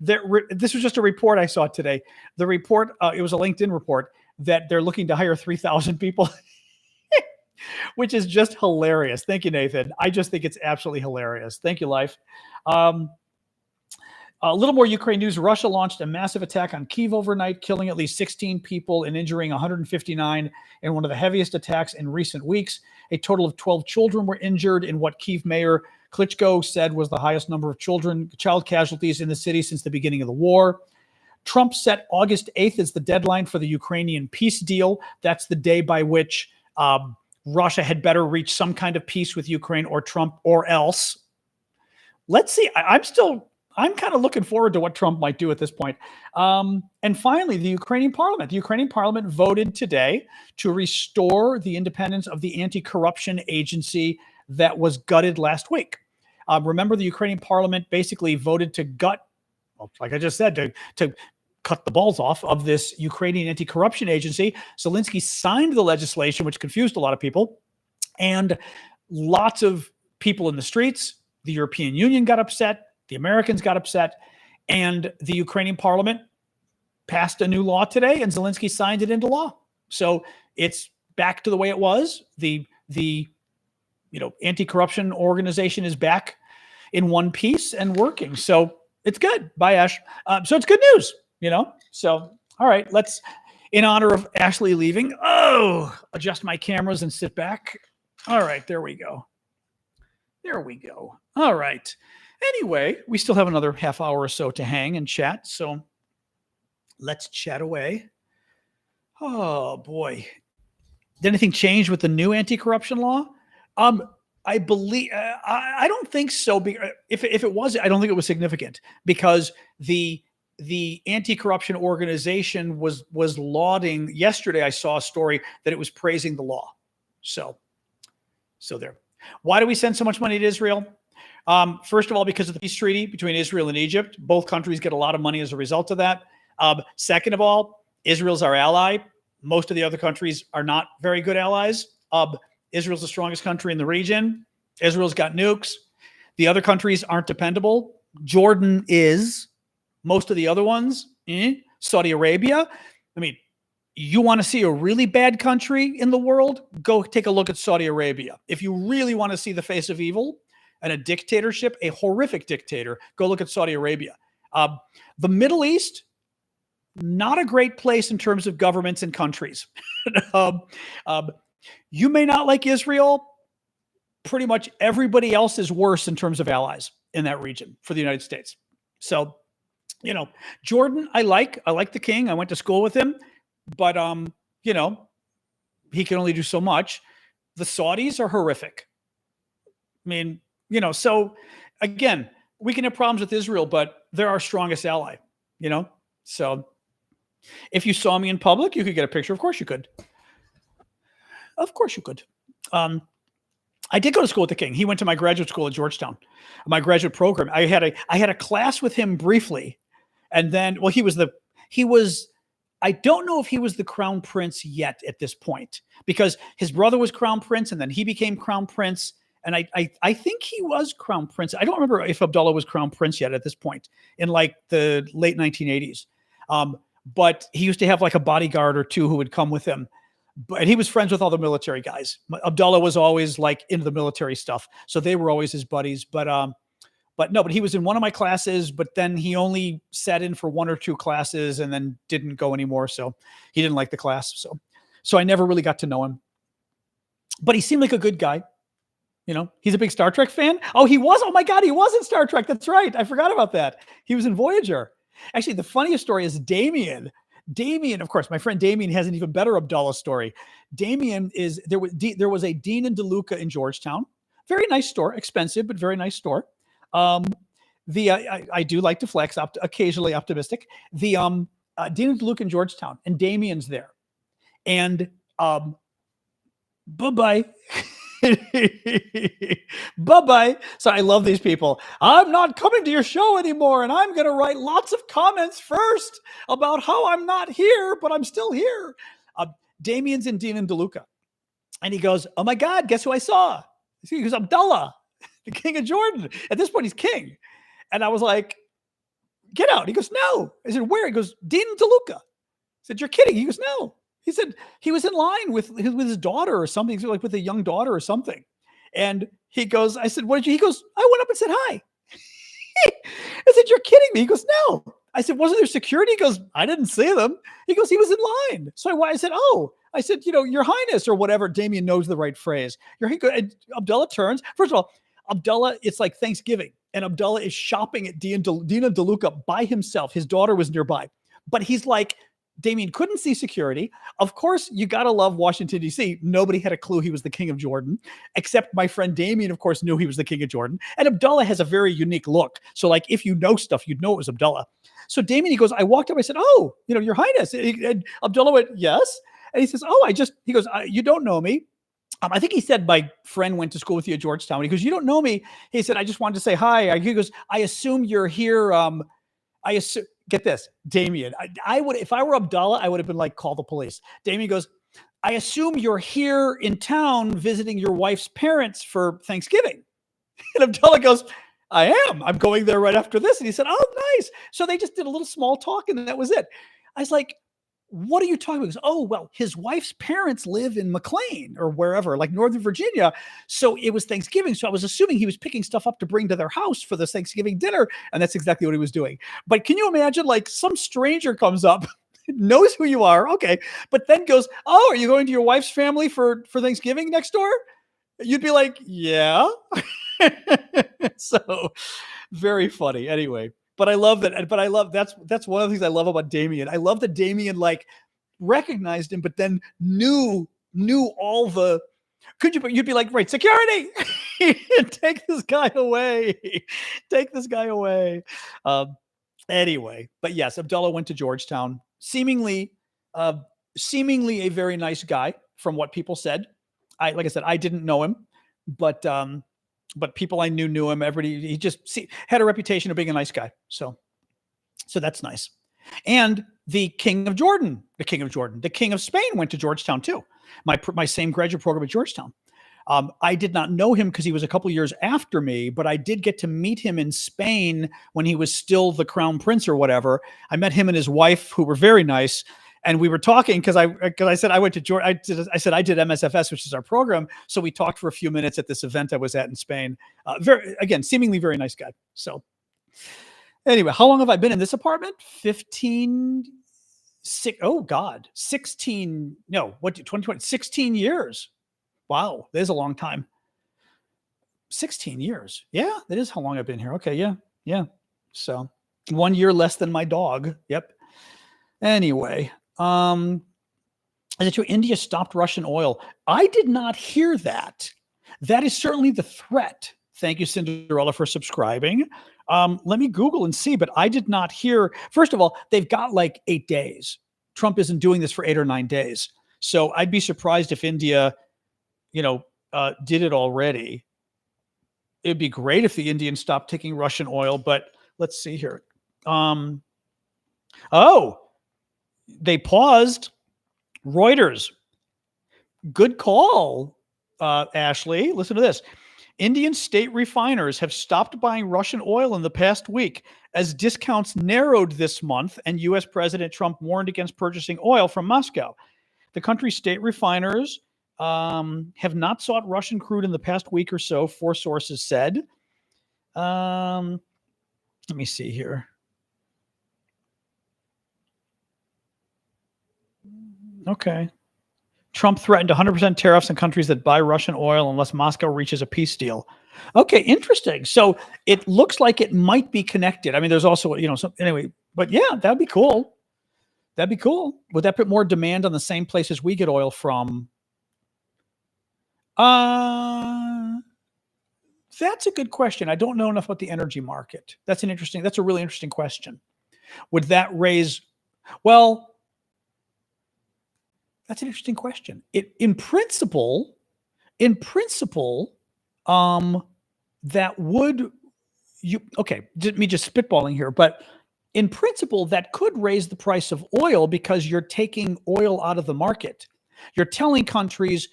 This was just a report I saw today. The report, it was a LinkedIn report, that they're looking to hire 3,000 people, which is just hilarious. Thank you, Nathan. I just think it's absolutely hilarious. Thank you, Life. A little more Ukraine news. Russia launched a massive attack on Kyiv overnight, killing at least 16 people and injuring 159 in one of the heaviest attacks in recent weeks. A total of 12 children were injured in what Kyiv Mayor Klitschko said was the highest number of child casualties in the city since the beginning of the war. Trump set August 8th as the deadline for the Ukrainian peace deal. That's the day by which Russia had better reach some kind of peace with Ukraine, or Trump, or else. Let's see. I'm kind of looking forward to what Trump might do at this point. And finally, the Ukrainian parliament. The Ukrainian parliament voted today to restore the independence of the anti-corruption agency that was gutted last week. Remember, the Ukrainian parliament basically voted to gut, like I just said, to cut the balls off of this Ukrainian anti-corruption agency. Zelensky signed the legislation, which confused a lot of people, and lots of people in the streets. The European Union got upset. The Americans got upset, and the Ukrainian parliament passed a new law today, and Zelensky signed it into law. So it's back to the way it was. The anti-corruption organization is back in one piece and working. So it's good. Bye, Ash. So it's good news, So, all right, let's, in honor of Ashley leaving, adjust my cameras and sit back. All right, there we go. All right. Anyway, we still have another half hour or so to hang and chat. So let's chat away. Oh, boy. Did anything change with the new anti-corruption law? I believe I don't think so. If it was, I don't think it was significant because the anti-corruption organization was lauding. Yesterday, I saw a story that it was praising the law. So there. Why do we send so much money to Israel? First of all, because of the peace treaty between Israel and Egypt. Both countries get a lot of money as a result of that. Second of all, Israel's our ally. Most of the other countries are not very good allies. Israel's the strongest country in the region. Israel's got nukes. The other countries aren't dependable. Jordan is. Most of the other ones, Saudi Arabia. I mean, you want to see a really bad country in the world? Go take a look at Saudi Arabia. If you really want to see the face of evil and a dictatorship, a horrific dictator, go look at Saudi Arabia. The Middle East, not a great place in terms of governments and countries. You may not like Israel. Pretty much everybody else is worse in terms of allies in that region for the United States. So, Jordan, I like the king. I went to school with him, but, he can only do so much. The Saudis are horrific. I mean, so again, we can have problems with Israel, but they're our strongest ally, So if you saw me in public, you could get a picture. Of course you could. I did go to school with the king. He went to my graduate school at Georgetown, my graduate program. I had a class with him briefly. And then, well, I don't know if he was the crown prince yet at this point, because his brother was crown prince and then he became crown prince. And I think he was crown prince. I don't remember if Abdullah was crown prince yet at this point in like the late 1980s. But he used to have like a bodyguard or two who would come with him. But he was friends with all the military guys. Abdullah was always like into the military stuff. So they were always his buddies. But he was in one of my classes, but then he only sat in for one or two classes and then didn't go anymore. So he didn't like the class. So I never really got to know him. But he seemed like a good guy. He's a big Star Trek fan. Oh, he was. Oh my God, he was in Star Trek. That's right. I forgot about that. He was in Voyager. Actually, the funniest story is Damien. Damien, of course, my friend Damien has an even better Abdullah story. Damien there was a Dean and DeLuca in Georgetown. Very nice store, expensive, but very nice store. I do like to flex, occasionally optimistic. The Dean and DeLuca in Georgetown, and Damien's there. And bye-bye. Bye-bye. So I love these people. I'm not coming to your show anymore, and I'm going to write lots of comments first about how I'm not here, but I'm still here. Damien's in Dean and DeLuca. And he goes, oh my God, guess who I saw? He goes, Abdullah, the king of Jordan. At this point, he's king. And I was like, get out. He goes, no. I said, where? He goes, Dean and DeLuca. I said, you're kidding. He goes, no. He said he was in line with his daughter or something, like with a young daughter or something. And he goes, I said, what did you? He goes, I went up and said hi. I said, you're kidding me. He goes, no. I said, wasn't there security? He goes, I didn't see them. He goes, he was in line. So I said, oh, I said, your highness or whatever. Damien knows the right phrase. Abdullah turns. First of all, Abdullah, it's like Thanksgiving. And Abdullah is shopping at Dean and DeLuca by himself. His daughter was nearby. But he's like, Damien couldn't see security. Of course, you got to love Washington, D.C. Nobody had a clue he was the king of Jordan, except my friend Damien, of course, knew he was the king of Jordan. And Abdullah has a very unique look. So like, if you know stuff, you'd know it was Abdullah. So Damien, he goes, I walked up, I said, oh, your highness. And Abdullah went, yes. And he says, oh, he goes, you don't know me. I think he said, my friend went to school with you at Georgetown. He goes, you don't know me. He said, I just wanted to say hi. He goes, I assume you're here. Get this, Damien. I would, if I were Abdullah, I would have been like, call the police. Damien goes, I assume you're here in town visiting your wife's parents for Thanksgiving. And Abdullah goes, I am. I'm going there right after this. And he said, oh, nice. So they just did a little small talk and that was it. I was like, what are you talking about? He goes, oh, well, his wife's parents live in McLean or wherever, like Northern Virginia. So it was Thanksgiving. So I was assuming he was picking stuff up to bring to their house for this Thanksgiving dinner. And that's exactly what he was doing. But can you imagine, like, some stranger comes up, knows who you are, okay, but then goes, oh, are you going to your wife's family for Thanksgiving next door? You'd be like, yeah. So very funny. Anyway, but I love that. But I love that's one of the things I love about Damien. I love that Damien like recognized him, but then knew all the. You'd be like, right, security, take this guy away, take this guy away. Anyway, but yes, Abdullah went to Georgetown, seemingly a very nice guy from what people said. Like I said, I didn't know him, but people I knew him. Everybody, he just had a reputation of being a nice guy. So that's nice. And the king of Spain went to Georgetown too. My same graduate program at Georgetown. I did not know him because he was a couple years after me, but I did get to meet him in Spain when he was still the crown prince or whatever. I met him and his wife, who were very nice. And we were talking because I said I went to Georgia. I said I did MSFS, which is our program. So we talked for a few minutes at this event I was at in Spain. Seemingly very nice guy. So anyway, how long have I been in this apartment? 16. No, 2020? 16 years. Wow, there's a long time. 16 years. Yeah, that is how long I've been here. Okay, yeah. So 1 year less than my dog. Yep. Anyway. Is it true India stopped Russian oil? I did not hear that. That is certainly the threat. Thank you, Cinderella, for subscribing. Let me Google and see, but I did not hear. First of all, they've got like 8 days. Trump isn't doing this for 8 or 9 days. So I'd be surprised if India, did it already. It'd be great if the Indians stopped taking Russian oil, but let's see here. They paused. Reuters. Good call, Ashley. Listen to this. Indian state refiners have stopped buying Russian oil in the past week as discounts narrowed this month and U.S. President Trump warned against purchasing oil from Moscow. The country's state refiners have not sought Russian crude in the past week or so, 4 sources said. Let me see here. Okay. Trump threatened 100% tariffs on countries that buy Russian oil unless Moscow reaches a peace deal. Okay, interesting. So it looks like it might be connected. I mean, there's also, anyway, but yeah, that'd be cool. That'd be cool. Would that put more demand on the same places we get oil from? That's a good question. I don't know enough about the energy market. That's a really interesting question. Would that raise, well, that's an interesting question. In principle, that would me just spitballing here, but in principle, that could raise the price of oil because you're taking oil out of the market. You're telling countries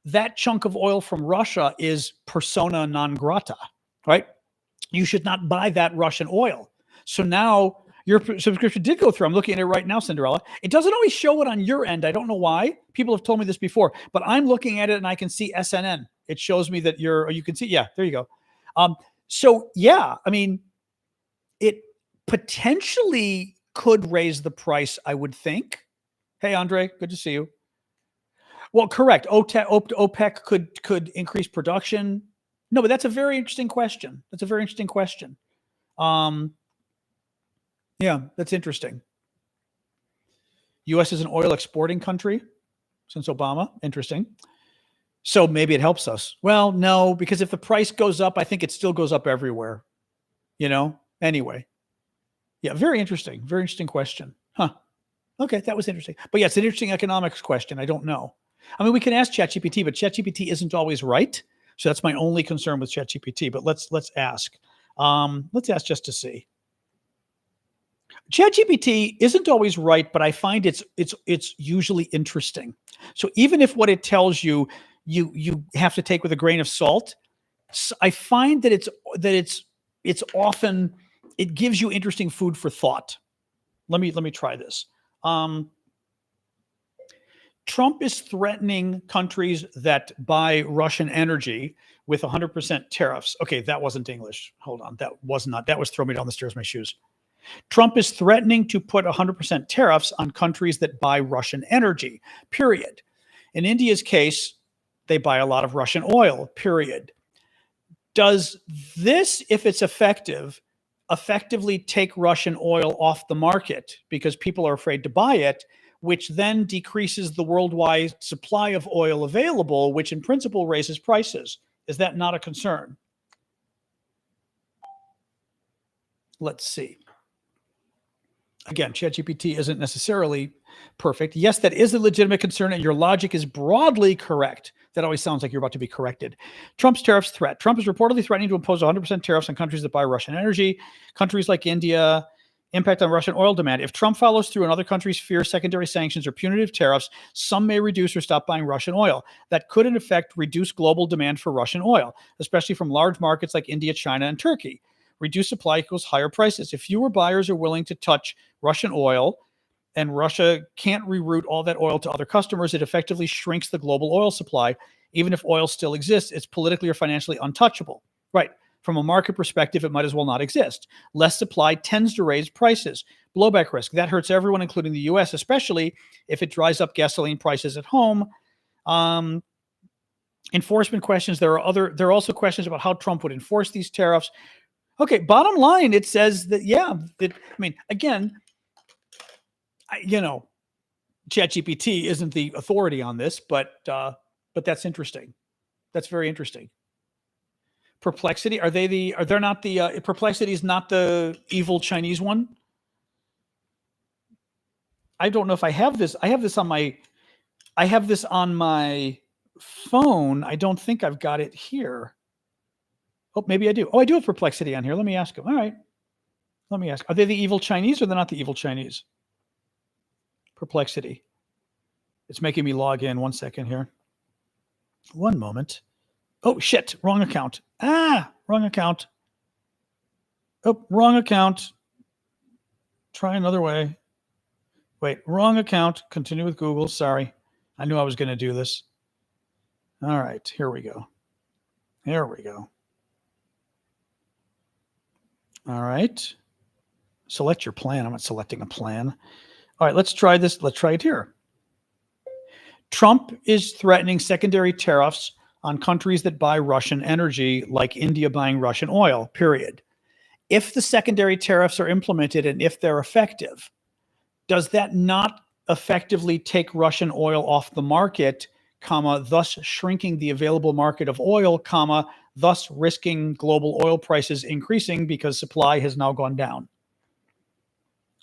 that chunk of oil from Russia is persona non grata, right? You should not buy that Russian oil. So now your subscription did go through. I'm looking at it right now, Cinderella. It doesn't always show it on your end. I don't know why. People have told me this before, but I'm looking at it and I can see SNN. It shows me that you can see, yeah, there you go. So yeah, I mean, it potentially could raise the price, I would think. Hey, Andre, good to see you. Well, correct. OPEC could increase production. No, but that's a very interesting question. Yeah, that's interesting. U.S. is an oil exporting country since Obama. Interesting. So maybe it helps us. Well, no, because if the price goes up, I think it still goes up everywhere. Anyway. Yeah, very interesting. Very interesting question. Huh. Okay, that was interesting. But yeah, it's an interesting economics question. I don't know. I mean, we can ask ChatGPT, but ChatGPT isn't always right. So that's my only concern with ChatGPT. But let's ask. Let's ask just to see. ChatGPT isn't always right, but I find it's usually interesting. So even if what it tells you have to take with a grain of salt, I find that it's often, it gives you interesting food for thought. Let me try this. Trump is threatening countries that buy Russian energy with 100% tariffs. Okay, that wasn't English. Hold on. That was throw me down the stairs, my shoes. Trump is threatening to put 100% tariffs on countries that buy Russian energy, period. In India's case, they buy a lot of Russian oil, period. Does this, if it's effective, effectively take Russian oil off the market because people are afraid to buy it, which then decreases the worldwide supply of oil available, which in principle raises prices? Is that not a concern? Let's see. Again, ChatGPT isn't necessarily perfect. Yes, that is a legitimate concern, and your logic is broadly correct. That always sounds like you're about to be corrected. Trump's tariffs threat. Trump is reportedly threatening to impose 100% tariffs on countries that buy Russian energy. Countries like India, impact on Russian oil demand. If Trump follows through and other countries fear secondary sanctions or punitive tariffs, some may reduce or stop buying Russian oil. That could, in effect, reduce global demand for Russian oil, especially from large markets like India, China, and Turkey. Reduced supply equals higher prices. If fewer buyers are willing to touch Russian oil and Russia can't reroute all that oil to other customers, it effectively shrinks the global oil supply. Even if oil still exists, it's politically or financially untouchable. Right. From a market perspective, it might as well not exist. Less supply tends to raise prices. Blowback risk. That hurts everyone, including the U.S., especially if it dries up gasoline prices at home. Enforcement questions. There are also questions about how Trump would enforce these tariffs. Okay, bottom line, it says that, again, ChatGPT isn't the authority on this, but that's interesting. That's very interesting. Perplexity, Perplexity is not the evil Chinese one? I don't know if I have this. I have this on my phone. I don't think I've got it here. Oh, maybe I do. Oh, I do have Perplexity on here. Let me ask them. All right. Let me ask. Are they the evil Chinese or they're not the evil Chinese? Perplexity. It's making me log in. 1 second here. One moment. Oh, shit. Wrong account. Wrong account. Oh, wrong account. Try another way. Wait, wrong account. Continue with Google. Sorry. I knew I was going to do this. All right. Here we go. Here we go. All right. Select your plan. I'm not selecting a plan. All right, let's try this. Let's try it here. Trump is threatening secondary tariffs on countries that buy Russian energy, like India buying Russian oil, period. If the secondary tariffs are implemented and if they're effective, does that not effectively take Russian oil off the market, thus shrinking the available market of oil, thus risking global oil prices increasing because supply has now gone down?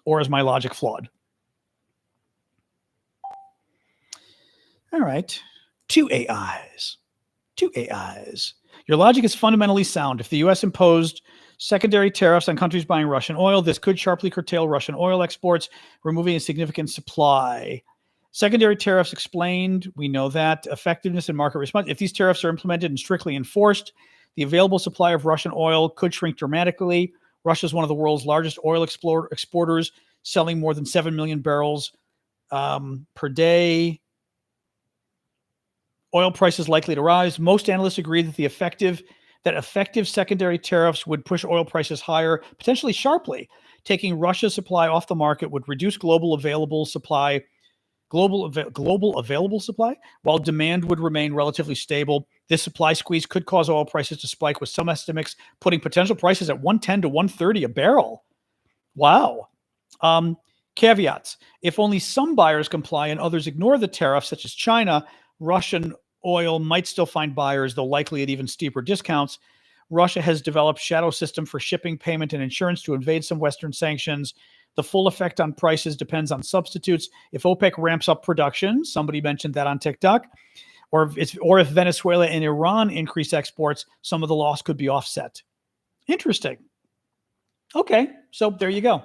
Or is my logic flawed? All right. Two AIs. Your logic is fundamentally sound. If the U.S. imposed secondary tariffs on countries buying Russian oil, this could sharply curtail Russian oil exports, removing a significant supply. Secondary tariffs explained, we know that. Effectiveness and market response. If these tariffs are implemented and strictly enforced, the available supply of Russian oil could shrink dramatically. Russia is one of the world's largest oil exporters, selling more than 7 million barrels per day. Oil prices likely to rise. Most analysts agree that effective secondary tariffs would push oil prices higher, potentially sharply. Taking Russia's supply off the market would reduce global available supply, while demand would remain relatively stable. This supply squeeze could cause oil prices to spike, with some estimates putting potential prices at $110 to $130 a barrel. Wow. Caveats. If only some buyers comply and others ignore the tariffs, such as China, Russian oil might still find buyers, though likely at even steeper discounts. Russia has developed shadow system for shipping, payment, and insurance to evade some Western sanctions. The full effect on prices depends on substitutes. If OPEC ramps up production, somebody mentioned that on TikTok, or if Venezuela and Iran increase exports, some of the loss could be offset. Interesting. Okay, so there you go.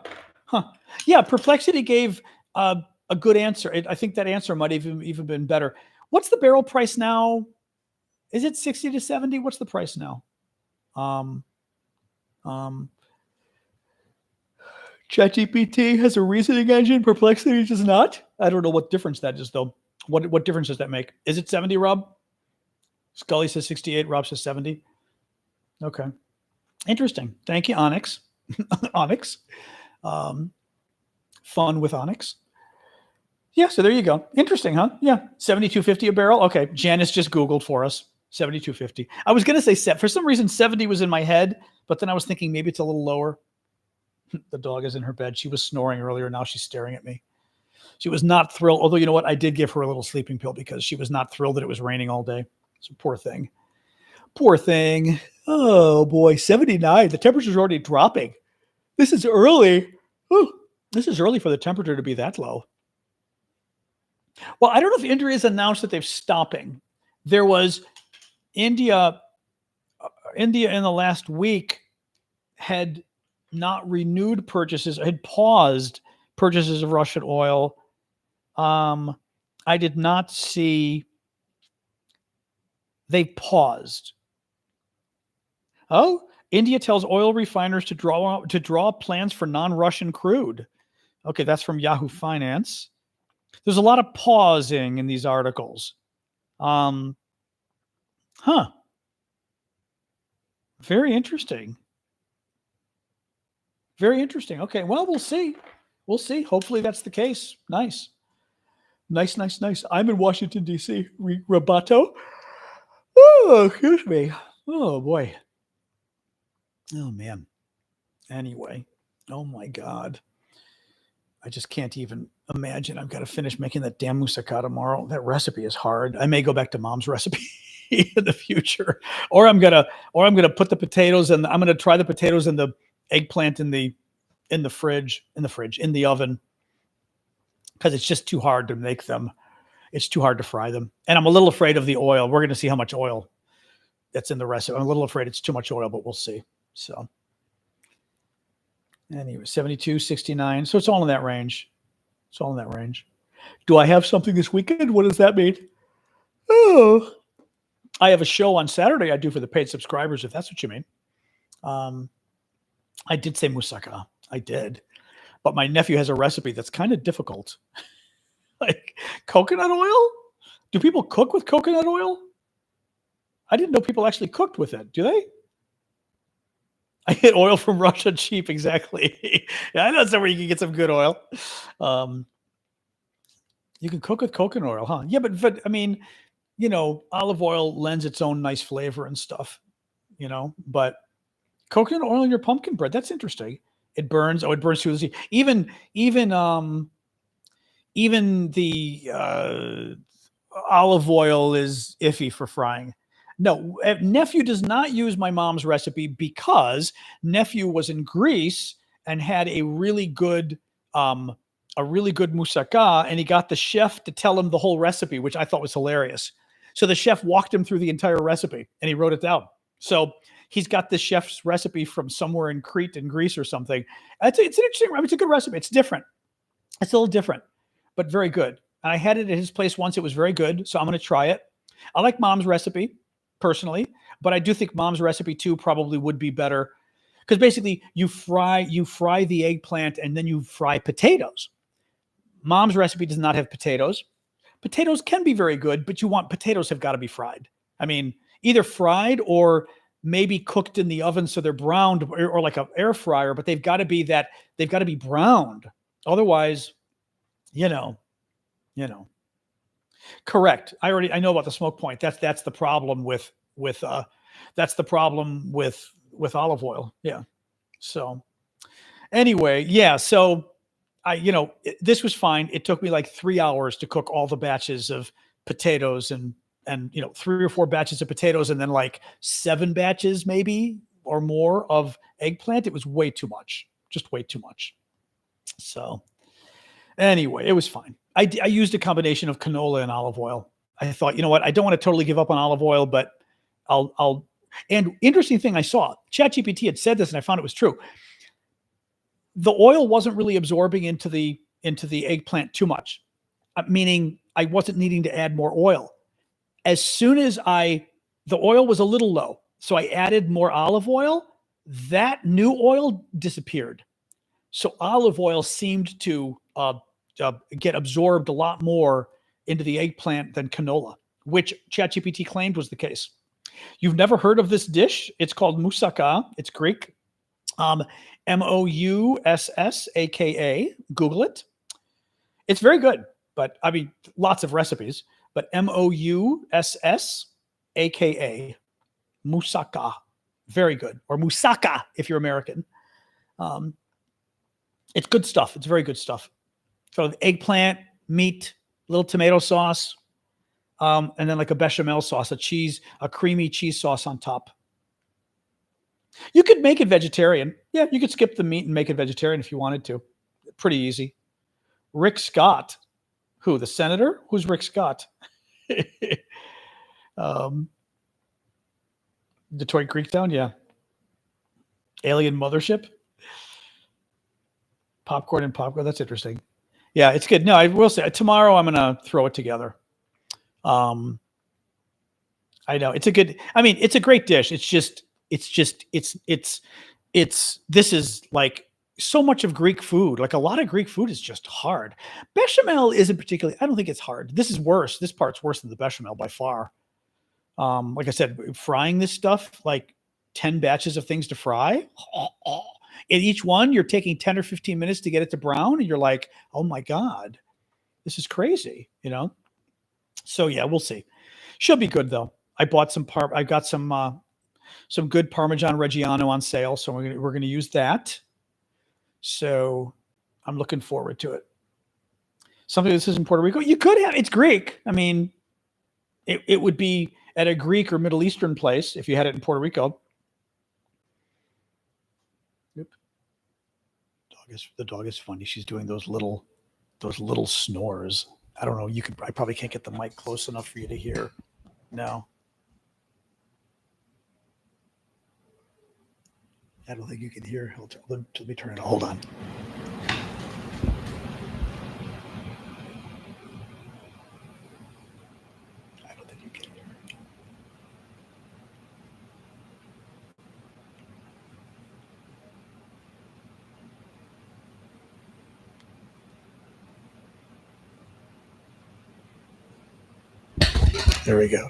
Yeah, Perplexity gave a good answer. I think that answer might have even been better. What's the barrel price now? Is it 60 to 70? What's the price now? ChatGPT has a reasoning engine. Perplexity does not. I don't know what difference that is, though. What difference does that make? Is it 70, Rob? Scully says 68. Rob says 70. Okay. Interesting. Thank you, Onyx. Onyx. Fun with Onyx. Yeah, so there you go. Interesting, huh? Yeah, 72.50 a barrel. Okay, Janice just Googled for us. 72.50. I was going to say, for some reason, 70 was in my head, but then I was thinking maybe it's a little lower. The dog is in her bed. She was snoring earlier. Now she's staring at me. She was not thrilled. Although, you know what? I did give her a little sleeping pill because she was not thrilled that it was raining all day. So poor thing. Poor thing. Oh, boy. 79. The temperature's already dropping. This is early. Ooh, this is early for the temperature to be that low. Well, I don't know if India has announced that they're stopping. There was India in the last week had not renewed purchases, had paused purchases of Russian oil. I did not see they paused. Oh, India tells oil refiners to draw plans for non-Russian crude. Okay, that's from Yahoo Finance. There's a lot of pausing in these articles. Very interesting. Very interesting. Okay, well, we'll see. We'll see. Hopefully that's the case. Nice. Nice. I'm in Washington, D.C. Roboto. Oh, excuse me. Oh, boy. Oh, man. Anyway. Oh, my God. I just can't even imagine. I've got to finish making that damn moussaka tomorrow. That recipe is hard. I may go back to Mom's recipe in the future, or I'm gonna put the potatoes and I'm gonna try the potatoes and the eggplant in the oven, because it's just too hard to make them. It's too hard to fry them, and I'm a little afraid of the oil. We're gonna see how much oil that's in the recipe. I'm a little afraid it's too much oil, but we'll see. So. Anyway, 72, 69. So it's all in that range. Do I have something this weekend? What does that mean? Oh, I have a show on Saturday I do for the paid subscribers, if that's what you mean. I did say moussaka. I did. But my nephew has a recipe that's kind of difficult. Like coconut oil? Do people cook with coconut oil? I didn't know people actually cooked with it. Do they? I get oil from Russia cheap, exactly. Yeah, I know somewhere you can get some good oil. You can cook with coconut oil, huh? Yeah, but I mean, olive oil lends its own nice flavor and stuff, but coconut oil in your pumpkin bread, that's interesting. It burns. Oh, it burns through the sea. Even the olive oil is iffy for frying. No, nephew does not use my mom's recipe because nephew was in Greece and had a really good moussaka, and he got the chef to tell him the whole recipe, which I thought was hilarious. So the chef walked him through the entire recipe, and he wrote it down. So he's got the chef's recipe from somewhere in Crete in Greece or something. It's an interesting. It's a good recipe. It's different. It's a little different, but very good. And I had it at his place once. It was very good, so I'm going to try it. I like mom's recipe personally, but I do think mom's recipe too probably would be better, because basically you fry the eggplant and then you fry potatoes. Mom's recipe does not have potatoes. Potatoes can be very good, but potatoes have got to be fried. I mean, either fried or maybe cooked in the oven so they're browned, or like an air fryer, but they've got to be browned. Otherwise, correct. I know about the smoke point. That's the problem with olive oil. Yeah. So anyway, yeah. So this was fine. It took me like 3 hours to cook all the batches of potatoes and 3 or 4 batches of potatoes, and then like 7 batches maybe or more of eggplant. It was way too much, just way too much. So anyway, it was fine. I used a combination of canola and olive oil. I thought, you know what? I don't want to totally give up on olive oil, but and interesting thing I saw, ChatGPT had said this and I found it was true. The oil wasn't really absorbing into the eggplant too much, meaning I wasn't needing to add more oil. As soon as the oil was a little low, so I added more olive oil, that new oil disappeared. So olive oil seemed to get absorbed a lot more into the eggplant than canola, which ChatGPT claimed was the case. You've never heard of this dish? It's called moussaka. It's Greek. Moussaka. Google it. It's very good, but I mean, lots of recipes. But Moussaka, moussaka, very good. Or moussaka if you're American. It's good stuff. It's very good stuff. So eggplant, meat, little tomato sauce, and then like a bechamel sauce, a creamy cheese sauce on top. You could make it vegetarian. Yeah, you could skip the meat and make it vegetarian if you wanted to. Pretty easy. Rick Scott. Who? The senator? Who's Rick Scott? Detroit Greektown, yeah. Alien Mothership. Popcorn and popcorn. That's interesting. Yeah, it's good. No, I will say tomorrow I'm gonna throw it together. I know it's a great dish. This is like so much of Greek food. Like a lot of Greek food is just hard. Bechamel isn't particularly, I don't think it's hard. This is worse. This part's worse than the bechamel by far. Like I said, frying this stuff, like 10 batches of things to fry. In each one, you're taking 10 or 15 minutes to get it to brown. And you're like, oh my God, this is crazy, you know? So yeah, we'll see. She'll be good though. I bought I got some good Parmesan Reggiano on sale. So we're going to use that. So I'm looking forward to it. Something this is in Puerto Rico. You could have, it's Greek. I mean, it would be at a Greek or Middle Eastern place if you had it in Puerto Rico. The dog is funny. She's doing those little snores. I don't know. I probably can't get the mic close enough for you to hear. No. I don't think you can hear. Let me turn it on. Hold on. I don't think you can hear. There we go.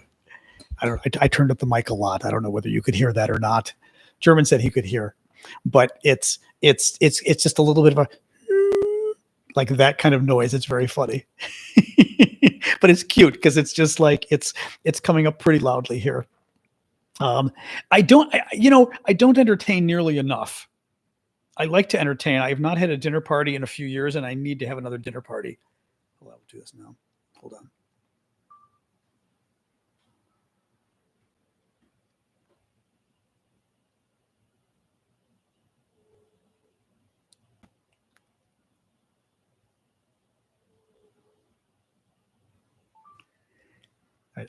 I turned up the mic a lot. I don't know whether you could hear that or not. German said he could hear, but it's just a little bit of a like that kind of noise. It's very funny, but it's cute because it's just like it's coming up pretty loudly here. I don't entertain nearly enough. I like to entertain. I have not had a dinner party in a few years, and I need to have another dinner party. Well, I'll do this now. Hold on.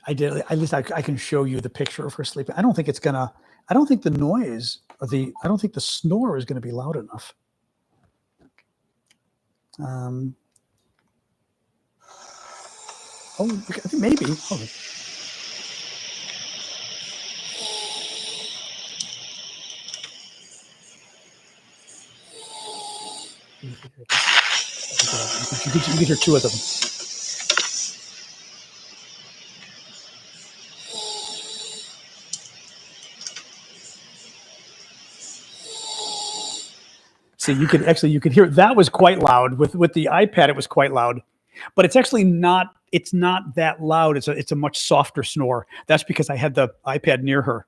I did. At least I can show you the picture of her sleeping. I don't think the noise or I don't think the snore is gonna be loud enough. Oh, I think maybe. Hold on. You could hear two of them. See, you could hear that was quite loud with the iPad. It was quite loud, but it's actually not. It's not that loud. It's a much softer snore. That's because I had the iPad near her.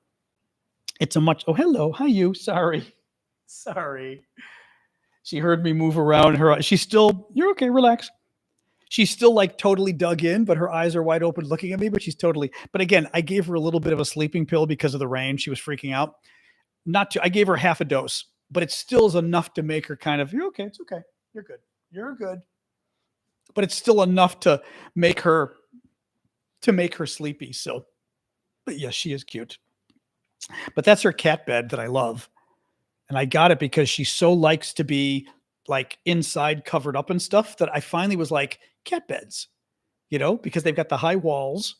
It's a much. Oh, hello. Hi, you. Sorry. She heard me move around. She's still. You're okay. Relax. She's still like totally dug in, but her eyes are wide open looking at me. But she's totally. But again, I gave her a little bit of a sleeping pill because of the rain. She was freaking out. I gave her half a dose. But it still is enough to make her kind of, you're okay, it's okay, you're good. But it's still enough to make her sleepy. So, but yes, she is cute. But that's her cat bed that I love. And I got it because she so likes to be like inside covered up and stuff that I finally was like, cat beds, because they've got the high walls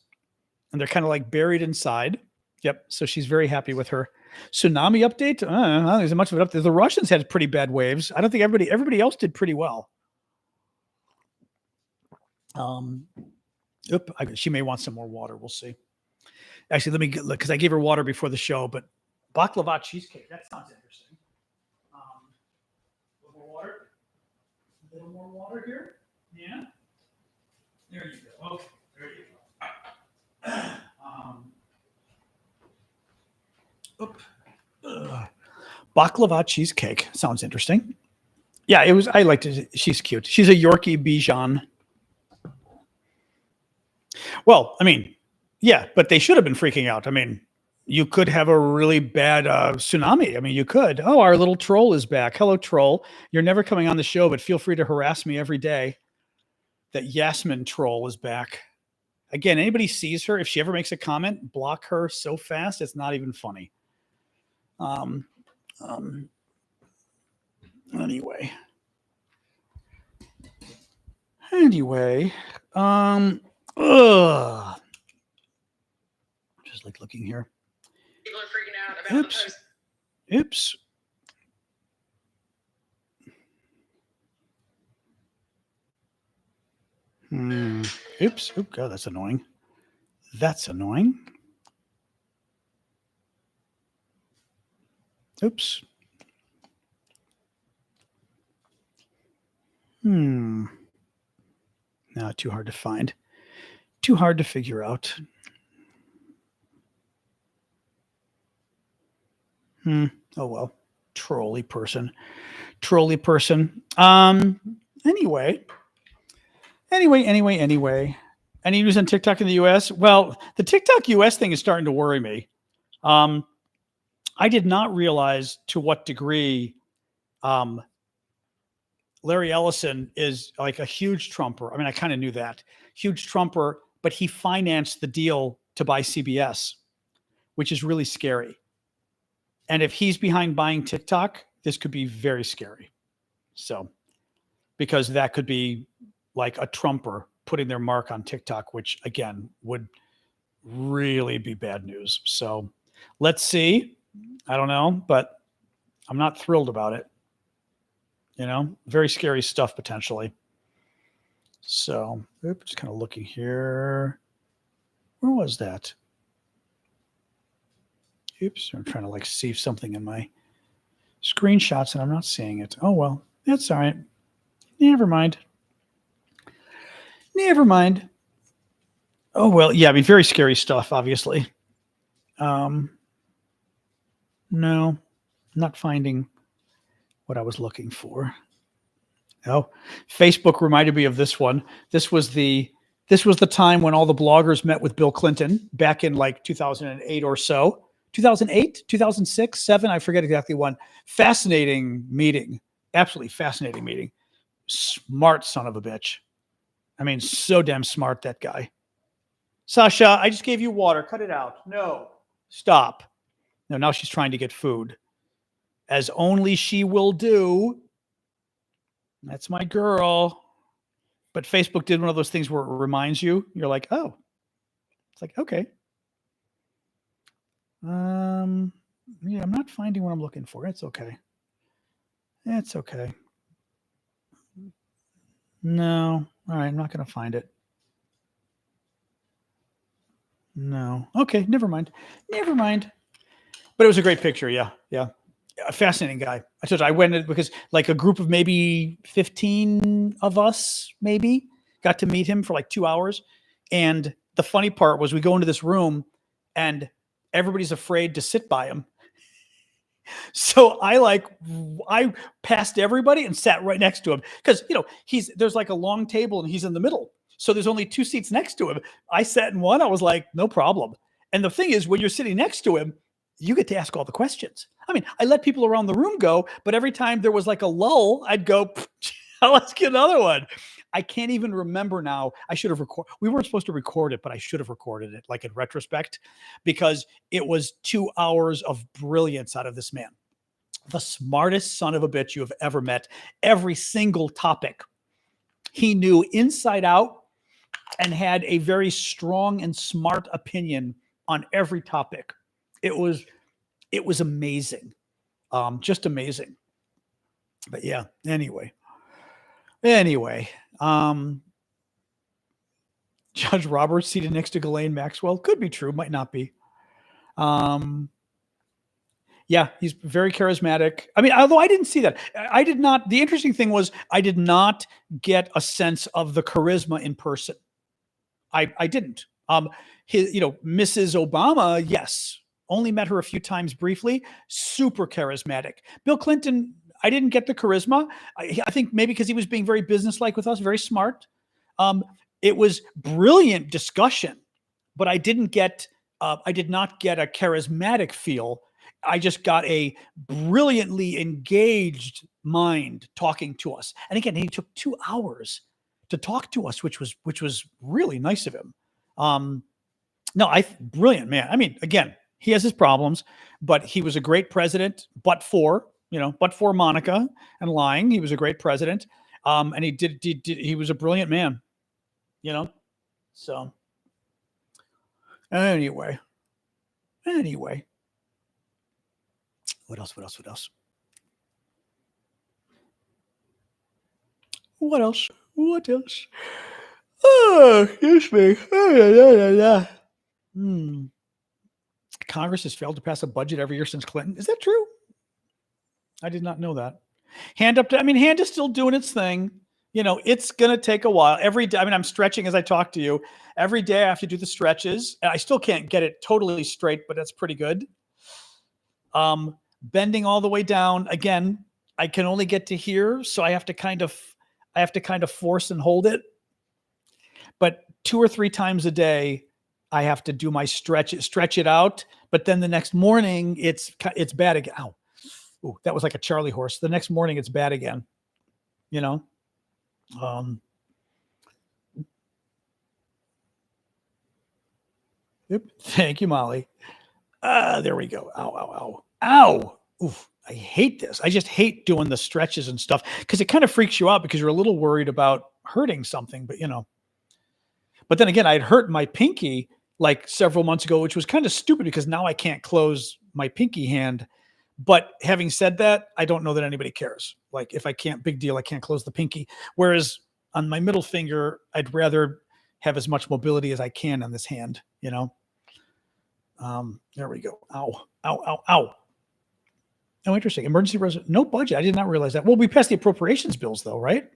and they're kind of like buried inside. Yep. So she's very happy with her. Tsunami update? I don't think there's much of an update. The Russians had pretty bad waves. I don't think everybody else did pretty well. Oop, she may want some more water. We'll see. Actually, let me get, look, because I gave her water before the show, but baklava cheesecake, that sounds interesting. A little more water? A little more water here? Yeah? There you go. Okay, there you go. Oop. Baklava cheesecake sounds interesting. Yeah, it was. I liked it. She's cute. She's a Yorkie Bichon. Well, I mean, yeah, but they should have been freaking out. I mean, you could have a really bad tsunami. I mean, you could. Oh, our little troll is back. Hello, troll. You're never coming on the show, but feel free to harass me every day. That Yasmin troll is back. Again, anybody sees her, if she ever makes a comment, block her so fast, it's not even funny. Um, anyway. Just like looking here. People are freaking out about the post. Oops. Oops. Oh, God, that's annoying. That's annoying. Oops. No, too hard to find. Too hard to figure out. Oh, well. Trolley person. Anyway. Any news on TikTok in the US? Well, the TikTok US thing is starting to worry me. I did not realize to what degree Larry Ellison is like a huge Trumper. I mean, I kind of knew that. Huge Trumper, but he financed the deal to buy CBS, which is really scary. And if he's behind buying TikTok, this could be very scary. So, because that could be like a Trumper putting their mark on TikTok, which again would really be bad news. So let's see. I don't know, but I'm not thrilled about it. You know, very scary stuff potentially. So, just kind of looking here. Where was that? Oops, I'm trying to like see something in my screenshots and I'm not seeing it. Oh, well, that's all right. Never mind. Oh, well, yeah, I mean, very scary stuff, obviously. No, not finding what I was looking for. Oh, Facebook reminded me of this one. This was the time when all the bloggers met with Bill Clinton back in like 2008 or so. 2008, 2006, 7, I forget exactly when. Fascinating meeting. Absolutely fascinating meeting. Smart son of a bitch. I mean, so damn smart, that guy. Sasha, I just gave you water. Cut it out. No. Stop. No, now she's trying to get food. As only she will do. That's my girl. But Facebook did one of those things where it reminds you. You're like, oh. It's like, okay. Yeah, I'm not finding what I'm looking for. It's okay. It's okay. No. All right, I'm not going to find it. No. Okay, never mind. But it was a great picture. Yeah. A fascinating guy. I told you I went in because like a group of maybe 15 of us maybe got to meet him for like 2 hours. And the funny part was we go into this room and everybody's afraid to sit by him. So I passed everybody and sat right next to him because, you know, there's like a long table and he's in the middle. So there's only 2 seats next to him. I sat in one. I was like, no problem. And the thing is, when you're sitting next to him, you get to ask all the questions. I mean, I let people around the room go, but every time there was like a lull, I'd go, I'll ask you another one. I can't even remember now. I should have recorded. We weren't supposed to record it, but I should have recorded it like in retrospect because it was 2 hours of brilliance out of this man. The smartest son of a bitch you have ever met. Every single topic he knew inside out and had a very strong and smart opinion on every topic. It was amazing. Just amazing. But yeah, anyway. Judge Roberts seated next to Ghislaine Maxwell. Could be true, might not be. Yeah, he's very charismatic. I mean, although I didn't see that. I did not. The interesting thing was I did not get a sense of the charisma in person. I didn't. Mrs. Obama, yes, only met her a few times briefly. Super charismatic. Bill Clinton, I didn't get the charisma. I think maybe because he was being very businesslike with us, very smart. It was brilliant discussion, but I did not get a charismatic feel. I just got a brilliantly engaged mind talking to us. And again, he took 2 hours to talk to us, which was really nice of him. Brilliant, man. I mean, again, he has his problems, but he was a great president, but for Monica and lying, he was a great president. And he was a brilliant man, so anyway, what else? Oh, excuse me. Congress has failed to pass a budget every year since Clinton. Is that true? I did not know that. Hand is still doing its thing. It's going to take a while. Every day, I'm stretching as I talk to you. Every day I have to do the stretches. I still can't get it totally straight, but that's pretty good. Bending all the way down. Again, I can only get to here, so I have to kind of force and hold it. But 2 or 3 times a day, I have to do my stretch it out. But then the next morning, it's bad again. Ow. Ooh, that was like a Charlie horse. The next morning, it's bad again. Yep. Thank you, Molly. There we go. Ow. Oof. I hate this. I just hate doing the stretches and stuff because it kind of freaks you out because you're a little worried about hurting something, but then again, I'd hurt my pinky like several months ago, which was kind of stupid because now I can't close my pinky hand. But having said that, I don't know that anybody cares. Like if I can't, big deal, I can't close the pinky. Whereas on my middle finger, I'd rather have as much mobility as I can on this hand, There we go. Ow. Oh, interesting. Emergency resolution. No budget. I did not realize that. Well, we passed the appropriations bills though, right?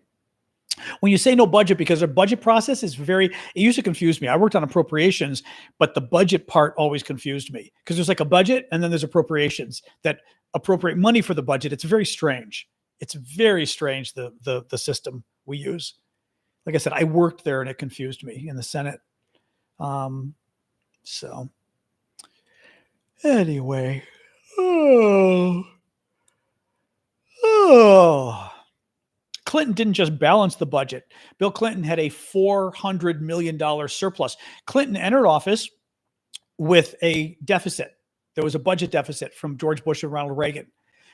When you say no budget, because their budget process is it used to confuse me. I worked on appropriations, but the budget part always confused me because there's like a budget and then there's appropriations that appropriate money for the budget. It's very strange. It's very strange, the system we use. Like I said, I worked there and it confused me in the Senate. So anyway, Clinton didn't just balance the budget. Bill Clinton had a $400 million surplus. Clinton entered office with a deficit. There was a budget deficit from George Bush and Ronald Reagan.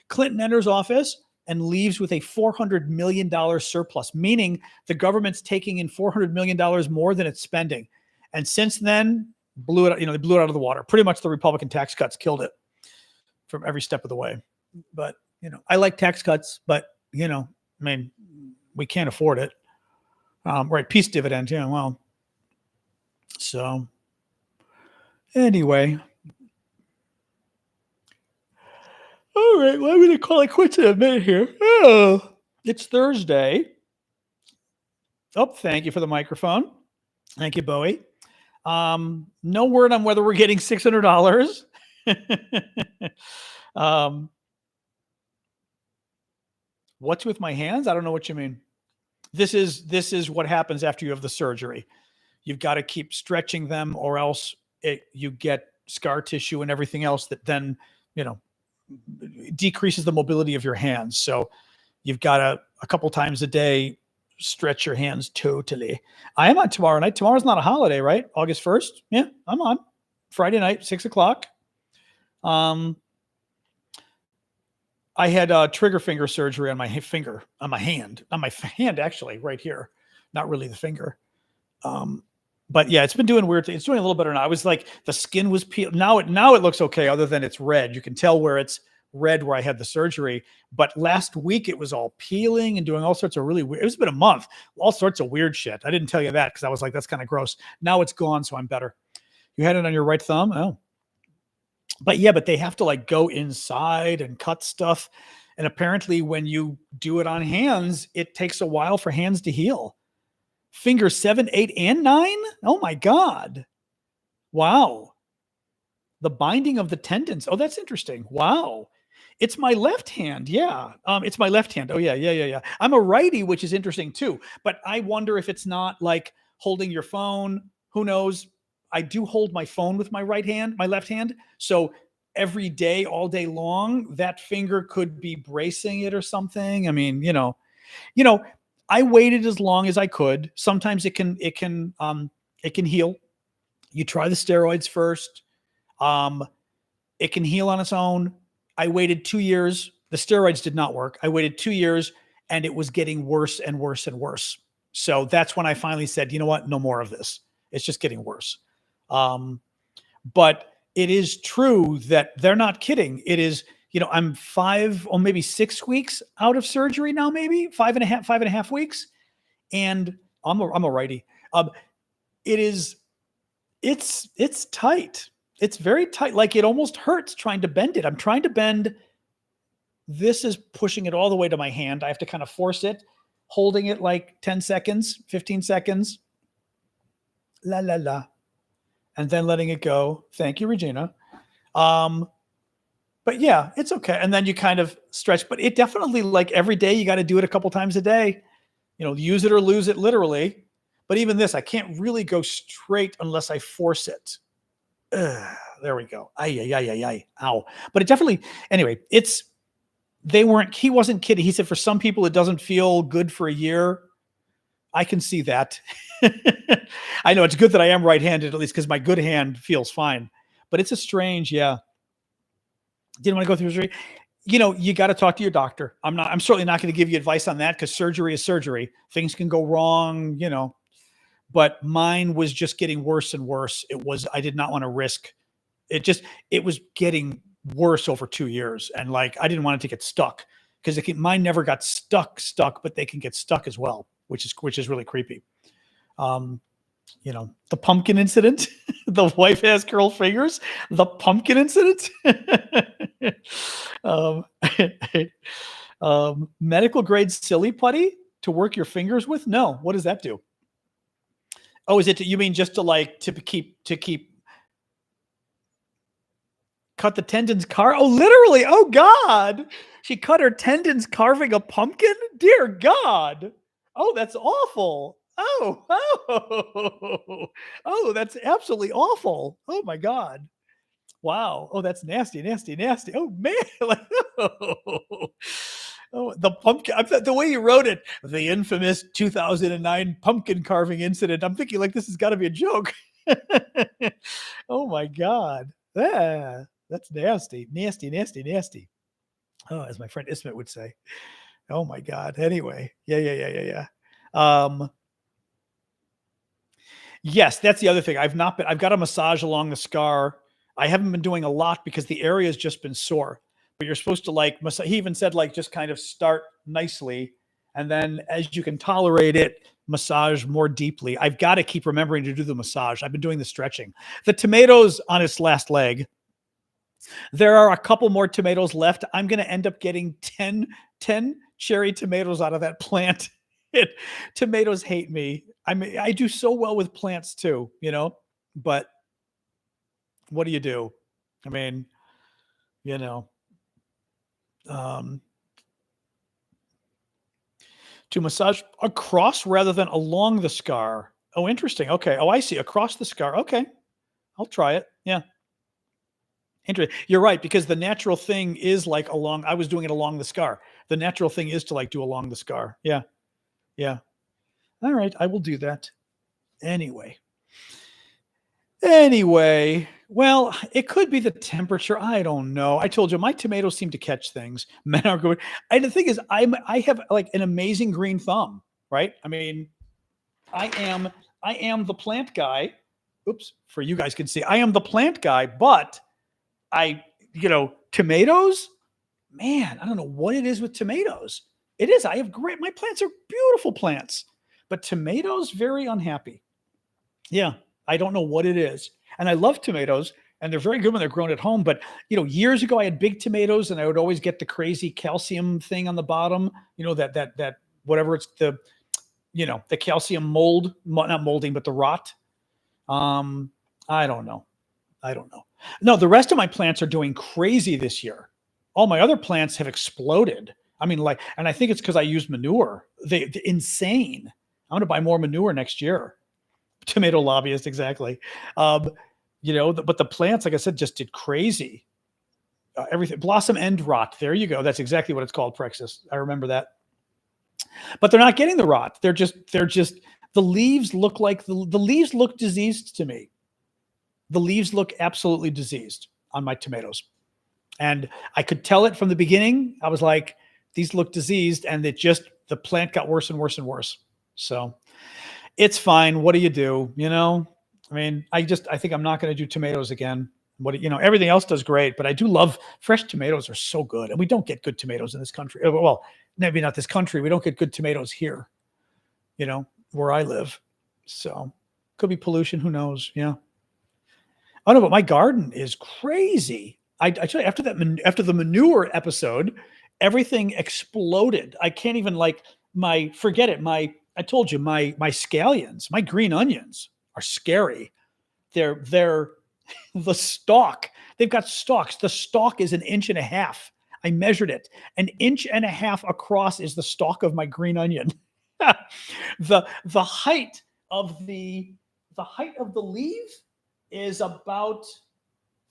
Clinton enters office and leaves with a $400 million surplus, meaning the government's taking in $400 million more than it's spending. And since then, they blew it out of the water. Pretty much the Republican tax cuts killed it from every step of the way. But, I like tax cuts, but, we can't afford it. Right. Peace dividend. Yeah. Well, so anyway. All right. Well, I'm going to call it quits in a minute here. Oh, it's Thursday. Oh, thank you for the microphone. Thank you, Bowie. No word on whether we're getting $600. What's with my hands? I don't know what you mean. This is what happens after you have the surgery. You've got to keep stretching them or else you get scar tissue and everything else that then, decreases the mobility of your hands. So you've got to, a couple times a day, stretch your hands totally. I am on tomorrow night. Tomorrow's not a holiday, right? August 1st. Yeah, I'm on Friday night, 6:00. I had trigger finger surgery on my finger, on my hand, actually right here. Not really the finger. But yeah, it's been doing weird things. It's doing a little better now. I was like, the skin was peeled. Now it looks okay. Other than it's red. You can tell where it's red where I had the surgery. But last week it was all peeling and doing all sorts of really weird. It's been a month, all sorts of weird shit. I didn't tell you that because I was like, that's kind of gross. Now it's gone, so I'm better. You had it on your right thumb? Oh. But yeah, but they have to like go inside and cut stuff. And apparently when you do it on hands, it takes a while for hands to heal. Fingers 7, 8, and 9? Oh my God. Wow. The binding of the tendons. Oh, that's interesting. Wow. It's my left hand. Yeah. It's my left hand. Oh yeah. I'm a righty, which is interesting too. But I wonder if it's not like holding your phone. Who knows? I do hold my phone with my right hand, my left hand. So every day, all day long, that finger could be bracing it or something. I mean, I waited as long as I could. Sometimes it can heal. You try the steroids first. It can heal on its own. I waited 2 years. The steroids did not work. I waited 2 years and it was getting worse and worse and worse. So that's when I finally said, you know what? No more of this. It's just getting worse. But it is true that they're not kidding. It is, I'm 5 or maybe 6 weeks out of surgery now, maybe 5.5 weeks. And I'm a righty. It's tight. It's very tight. Like it almost hurts trying to bend it. I'm trying to bend. This is pushing it all the way to my hand. I have to kind of force it, holding it like 10 seconds, 15 seconds. La, la, la. And then letting it go. Thank you, Regina. But yeah, it's okay. And then you kind of stretch, but it definitely like every day you got to do it a couple times a day, use it or lose it literally. But even this, I can't really go straight unless I force it. There we go. Ay. Ow. But it definitely, anyway, he wasn't kidding. He said, for some people, it doesn't feel good for a year. I can see that. I know it's good that I am right-handed, at least because my good hand feels fine, but it's a strange, yeah. Didn't want to go through surgery. You got to talk to your doctor. I'm certainly not going to give you advice on that because surgery is surgery. Things can go wrong, but mine was just getting worse and worse. I did not want to risk it. It was getting worse over 2 years. And like, I didn't want it to get stuck because mine never got stuck, but they can get stuck as well, which is really creepy. The pumpkin incident, the wife has curled fingers, the pumpkin incident, medical grade silly putty to work your fingers with. No. What does that do? Oh, is it, you mean just to keep cut the tendons Oh, literally. Oh God. She cut her tendons carving a pumpkin. Dear God. Oh, that's awful. Oh, that's absolutely awful. Oh my God. Wow. Oh, that's nasty. Oh man. Oh, the pumpkin. The way you wrote it, the infamous 2009 pumpkin carving incident. I'm thinking like, this has got to be a joke. Oh my God. That's nasty. Oh, as my friend Ismet would say. Oh my God. Anyway. Yeah. Yes, that's the other thing. I've got a massage along the scar. I haven't been doing a lot because the area has just been sore. But you're supposed to he even said just kind of start nicely. And then as you can tolerate it, massage more deeply. I've got to keep remembering to do the massage. I've been doing the stretching. The tomatoes on its last leg. There are a couple more tomatoes left. I'm going to end up getting 10 cherry tomatoes out of that plant. Tomatoes hate me. I do so well with plants too, but what do you do? I mean, to massage across rather than along the scar. Oh, interesting. Okay. Oh, I see. Across the scar. Okay. I'll try it. Yeah. Interesting. You're right, because the natural thing is I was doing it along the scar. The natural thing is to do along the scar. Yeah. Yeah. All right. I will do that. Anyway, well, it could be the temperature. I don't know. I told you my tomatoes seem to catch things. Men are good. And the thing is, I have an amazing green thumb, right? I mean, I am the plant guy. Oops, for you guys can see, I am the plant guy, but tomatoes, man, I don't know what it is with tomatoes. It is. I have my plants are beautiful plants, but tomatoes, very unhappy. Yeah. I don't know what it is. And I love tomatoes and they're very good when they're grown at home. But, years ago I had big tomatoes and I would always get the crazy calcium thing on the bottom, that whatever it's the calcium mold, not molding, but the rot. I don't know. No, the rest of my plants are doing crazy this year. All my other plants have exploded. I mean, and I think it's because I used manure. They're insane. I'm going to buy more manure next year. Tomato lobbyist, exactly. But the plants, like I said, just did crazy. Everything, blossom end rot. There you go. That's exactly what it's called, Praxis. I remember that. But they're not getting the rot. They're just the leaves look like the leaves look diseased to me. The leaves look absolutely diseased on my tomatoes. And I could tell it from the beginning. I was like, these look diseased, and the plant got worse and worse and worse. So it's fine. What do you do? I mean, I think I'm not going to do tomatoes again. Everything else does great, but I do love fresh tomatoes are so good. And we don't get good tomatoes in this country. Well, maybe not this country. We don't get good tomatoes here, where I live. So could be pollution. Who knows? Yeah. Oh no, but my garden is crazy. I tell you, after the manure episode, everything exploded. I can't even forget it. I told you my scallions, my green onions are scary. They're the stalk. They've got stalks. The stalk is 1.5 inches. I measured it. 1.5 inches across is the stalk of my green onion. The height of the leaf is about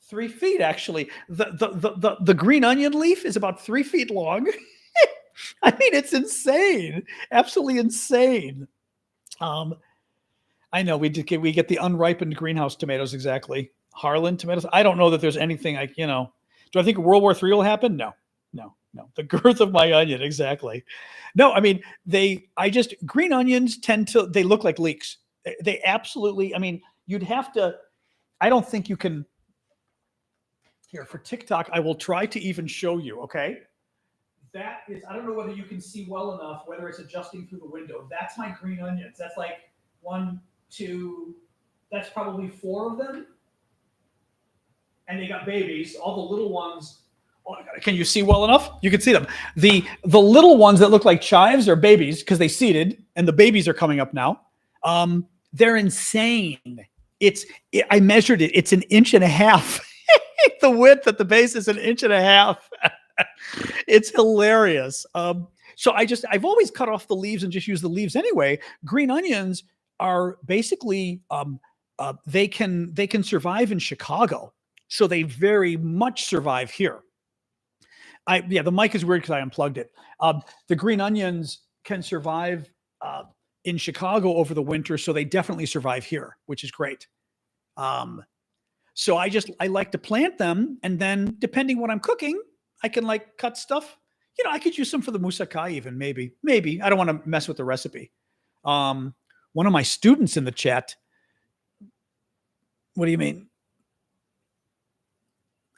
3 feet. Actually, the green onion leaf is about 3 feet long. I mean, it's insane, absolutely insane. I know we get the unripened greenhouse tomatoes, exactly. Harlan tomatoes. I don't know that there's anything do I think World War III will happen? No. The girth of my onion, exactly. No, I mean, green onions they look like leeks. They absolutely, I mean, you'd have to, I don't think you can, here for TikTok, I will try to even show you, okay? That is, I don't know whether you can see well enough, whether it's adjusting through the window. That's my green onions. That's like 1, 2, that's probably 4 of them. And they got babies. All the little ones, can you see well enough? You can see them. The little ones that look like chives are babies because they seeded, and the babies are coming up now. They're insane. I measured it. It's 1.5 inches. The width at the base is 1.5 inches. It's hilarious. So I've always cut off the leaves and just use the leaves anyway. Green onions are basically they can survive in Chicago, so they very much survive here. The mic is weird because I unplugged it. The green onions can survive in Chicago over the winter, so they definitely survive here, which is great. So I like to plant them, and then depending what I'm cooking, I can cut stuff. I could use some for the moussaka even, maybe. I don't want to mess with the recipe. One of my students in the chat. What do you mean?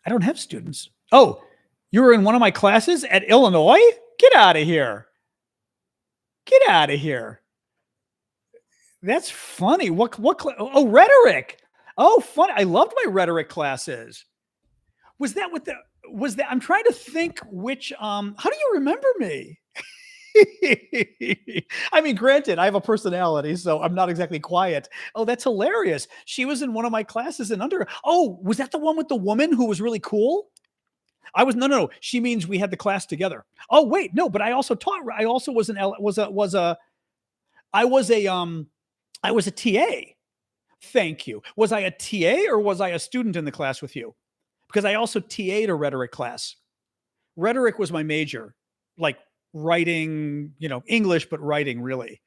I don't have students. Oh, you were in one of my classes at Illinois? Get out of here. Get out of here. That's funny. What oh, rhetoric. Oh, funny. I loved my rhetoric classes. Was that I'm trying to think which how do you remember me? I mean, granted, I have a personality, so I'm not exactly quiet. Oh, that's hilarious. She was in one of my classes in under. Oh, was that the one with the woman who was really cool? No. She means we had the class together. Oh, wait, no, but I also taught. I also was a TA. Thank you. Was I a TA or was I a student in the class with you? Because I also TA'd a rhetoric class. Rhetoric was my major, like writing, English, but writing really.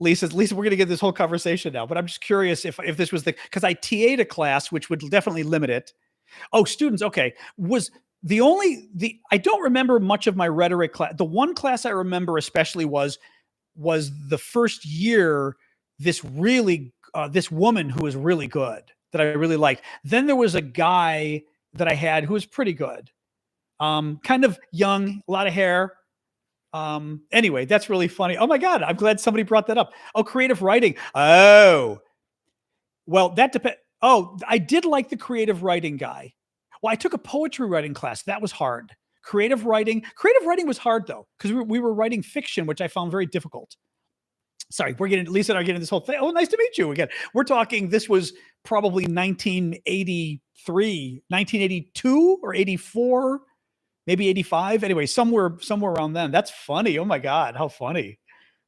Lisa, we're going to get this whole conversation now, but I'm just curious if this was because I TA'd a class, which would definitely limit it. Oh, students. Okay. Was I don't remember much of my rhetoric class. The one class I remember especially was the first year, this woman who was really good that I really liked. Then there was a guy that I had who was pretty good. kind of young, a lot of hair. Anyway, that's really funny. Oh my God, I'm glad somebody brought that up. Oh, creative writing. Oh, well, that depends. Oh, I did like the creative writing guy. Well, I took a poetry writing class. That was hard. Creative writing was hard though, because we were writing fiction, which I found very difficult. Sorry, Lisa and I are getting this whole thing. Oh, nice to meet you again. We're talking, this was probably 1983, 1982 or 84, maybe 85. Anyway, somewhere around then. That's funny. Oh my God, how funny.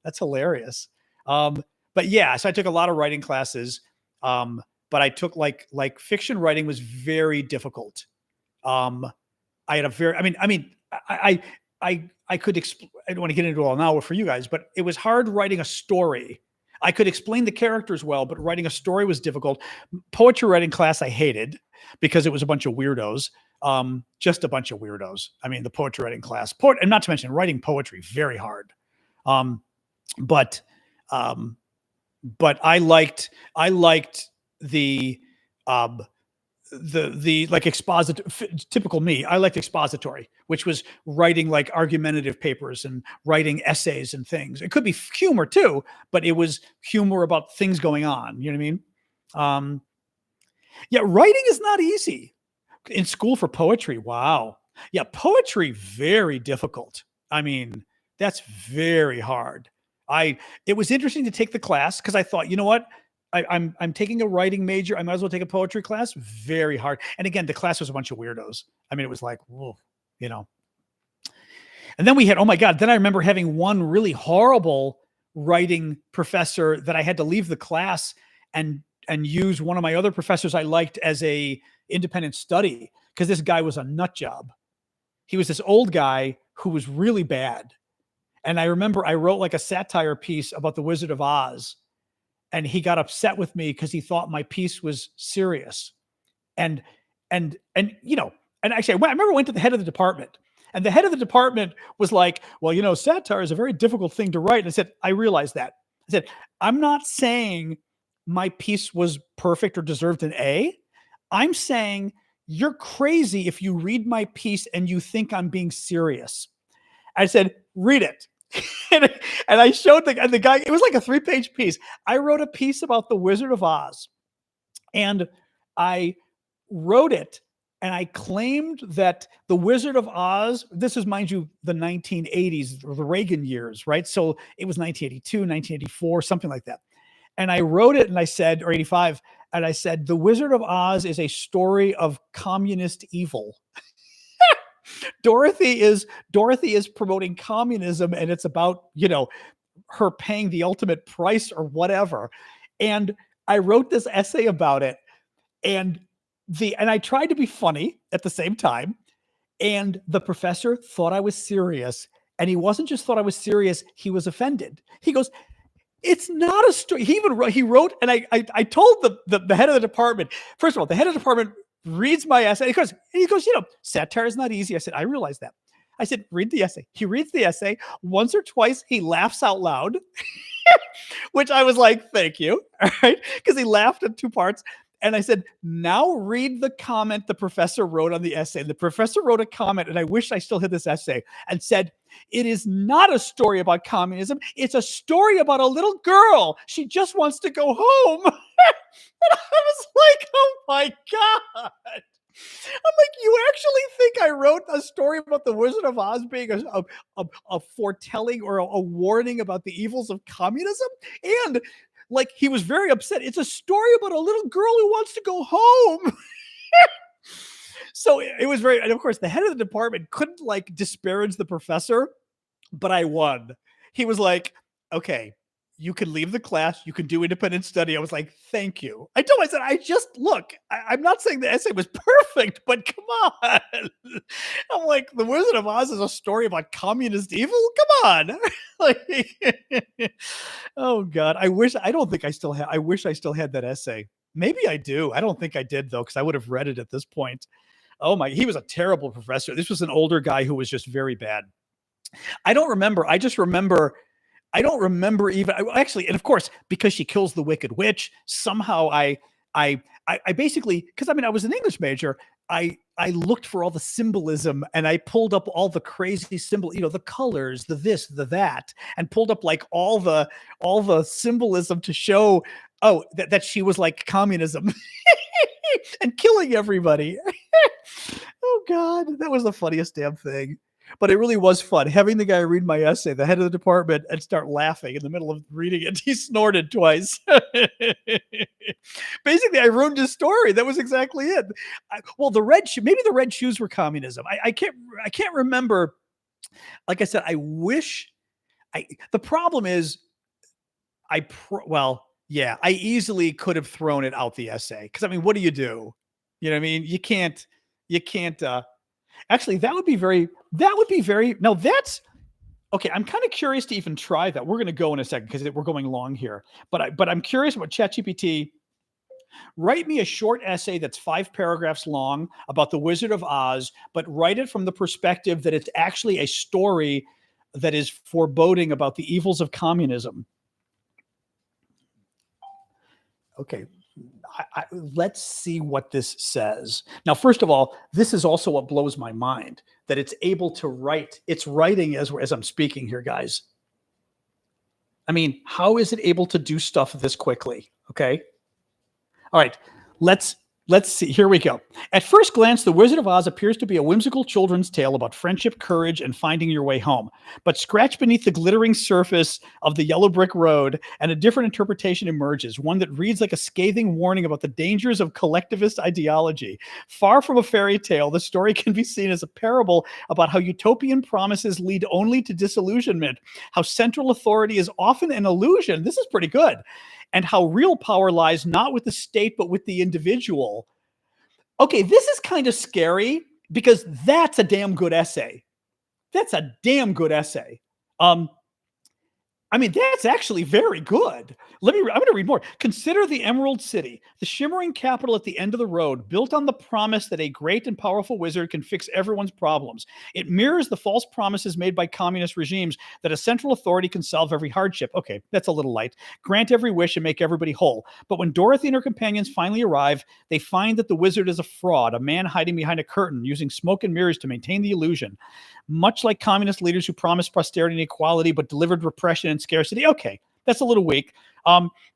That's hilarious. But yeah, so I took a lot of writing classes. But I took like fiction writing was very difficult. I had a very, I could I don't want to get into it all now for you guys, but it was hard writing a story. I could explain the characters well, but writing a story was difficult. Poetry writing class I hated because it was a bunch of weirdos. Just a bunch of weirdos. I mean, the poetry writing class, and not to mention writing poetry, very hard. But I liked the like typical me. I liked expository, which was writing like argumentative papers and writing essays and things. It could be humor too, but it was humor about things going on. You know what I mean? Yeah, writing is not easy in school for poetry. Wow. Yeah, poetry, very difficult. I mean, that's very hard. It was interesting to take the class because I thought, you know what? I'm taking a writing major. I might as well take a poetry class. Very hard. And again, the class was a bunch of weirdos. I mean, it was like, whoa, you know. And then we had, oh my God, then I remember having one really horrible writing professor that I had to leave the class and use one of my other professors I liked as a independent study because this guy was a nut job. He was this old guy who was really bad. And I remember I wrote like a satire piece about the Wizard of Oz. And he got upset with me because he thought my piece was serious. And you know, and actually I remember I went to the head of the department and the head of the department was like, well, you know, satire is a very difficult thing to write. And I said, I realized that. I said, I'm not saying my piece was perfect or deserved an A. I'm saying you're crazy if you read my piece and you think I'm being serious. I said, read it. and I showed the guy, it was like a 3-page piece. I wrote a piece about the Wizard of Oz and I wrote it and I claimed that the Wizard of Oz, this is, mind you, the 1980s or the Reagan years, right? So it was 1982, 1984, something like that. And I wrote it and I said, or 85, and I said, the Wizard of Oz is a story of communist evil. Dorothy is promoting communism and it's about, you know, her paying the ultimate price or whatever. And I wrote this essay about it and I tried to be funny at the same time. And the professor thought I was serious. And he wasn't just thought I was serious, he was offended. He goes, it's not a story. He wrote, and I told the head of the department, first of all, the head of the department reads my essay. He goes, you know, satire is not easy. I said, I realize that. I said, read the essay. He reads the essay once or twice. He laughs out loud, which I was like, thank you. All right. Because he laughed in 2 parts. And I said, now read the comment the professor wrote on the essay. And the professor wrote a comment, and I wish I still had this essay, and said, it is not a story about communism. It's a story about a little girl. She just wants to go home. And I was like, oh my God. I'm like, you actually think I wrote a story about the Wizard of Oz being a foretelling or a warning about the evils of communism? And like, he was very upset. It's a story about a little girl who wants to go home. So it was very, and of course the head of the department couldn't like disparage the professor, but I won. He was like, okay, you can leave the class. You can do independent study. I was like, thank you. I told him, I said, I'm not saying the essay was perfect, but come on. I'm like, the Wizard of Oz is a story about communist evil. Come on. Like, oh God. I wish I still had that essay. Maybe I do. I don't think I did though, because I would have read it at this point. Oh my, he was a terrible professor. This was an older guy who was just very bad. I don't remember. I don't remember even actually, and of course, because she kills the Wicked Witch, somehow I basically, because I mean, I was an English major I looked for all the symbolism and I pulled up all the crazy symbol, the colors, the this, the that, and pulled up like all the symbolism to show that she was like communism and killing everybody. Oh God, that was the funniest damn thing. But it really was fun having the guy read my essay, the head of the department, and start laughing in the middle of reading it. He snorted twice. Basically, I ruined his story. That was exactly it. Well, maybe the red shoes were communism. I can't remember. Like I said, I wish. The problem is, yeah, I easily could have thrown it out the essay because I mean, what do you do? You know what I mean? You can't. Actually, that would be very. Now that's okay. I'm kind of curious to even try that. We're going to go in a second because we're going long here. But I'm curious about ChatGPT. Write me a short essay that's 5 paragraphs long about the Wizard of Oz, but write it from the perspective that it's actually a story that is foreboding about the evils of communism. Okay. Let's see what this says. Now, first of all, this is also what blows my mind, that it's able to write. It's writing as I'm speaking here, guys. I mean, how is it able to do stuff this quickly? Okay. All right. Let's see. Here we go. At first glance, The Wizard of Oz appears to be a whimsical children's tale about friendship, courage, and finding your way home. But scratch beneath the glittering surface of the yellow brick road, and a different interpretation emerges, one that reads like a scathing warning about the dangers of collectivist ideology. Far from a fairy tale, the story can be seen as a parable about how utopian promises lead only to disillusionment, how central authority is often an illusion. This is pretty good. And how real power lies not with the state, but with the individual. Okay, this is kind of scary because that's a damn good essay. That's a damn good essay. I mean, that's actually very good. I'm going to read more. Consider the Emerald City, the shimmering capital at the end of the road, built on the promise that a great and powerful wizard can fix everyone's problems. It mirrors the false promises made by communist regimes that a central authority can solve every hardship. Okay, that's a little light. Grant every wish and make everybody whole. But when Dorothy and her companions finally arrive, they find that the wizard is a fraud, a man hiding behind a curtain, using smoke and mirrors to maintain the illusion. Much like communist leaders who promised prosperity and equality but delivered repression and scarcity. Okay, that's a little weak.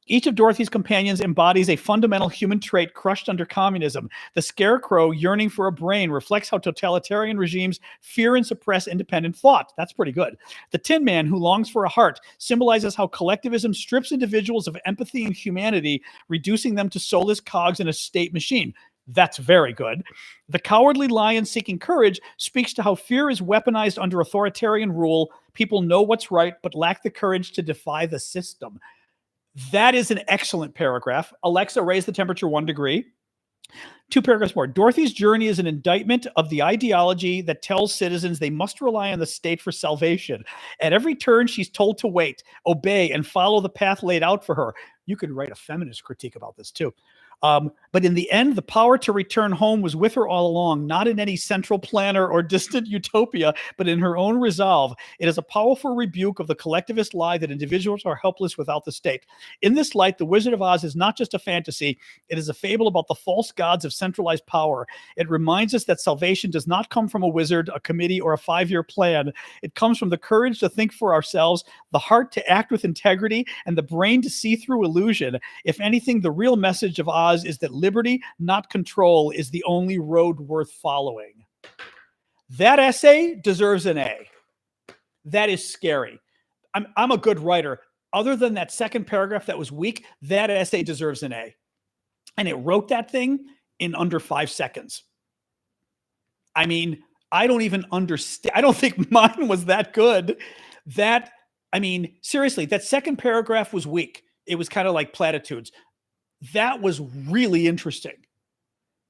Each of Dorothy's companions embodies a fundamental human trait crushed under communism. The scarecrow, yearning for a brain, reflects how totalitarian regimes fear and suppress independent thought. That's pretty good. The Tin Man, who longs for a heart, symbolizes how collectivism strips individuals of empathy and humanity, reducing them to soulless cogs in a state machine. That's very good. The Cowardly Lion seeking courage speaks to how fear is weaponized under authoritarian rule. People know what's right, but lack the courage to defy the system. That is an excellent paragraph. Alexa, raise the temperature 1 degree. 2 paragraphs more. Dorothy's journey is an indictment of the ideology that tells citizens they must rely on the state for salvation. At every turn, she's told to wait, obey, and follow the path laid out for her. You could write a feminist critique about this too. But in the end, the power to return home was with her all along, not in any central planner or distant utopia, but in her own resolve. It is a powerful rebuke of the collectivist lie that individuals are helpless without the state. In this light, The Wizard of Oz is not just a fantasy. It is a fable about the false gods of centralized power. It reminds us that salvation does not come from a wizard, a committee, or a 5-year plan. It comes from the courage to think for ourselves, the heart to act with integrity, and the brain to see through illusion. If anything, the real message of Oz is that liberty, not control, is the only road worth following. That essay deserves an A. That is scary. I'm a good writer. Other than that second paragraph that was weak, that essay deserves an A. And it wrote that thing in under 5 seconds. I mean, I don't even understand. I don't think mine was that good. Seriously, that second paragraph was weak. It was kind of like platitudes. That was really interesting.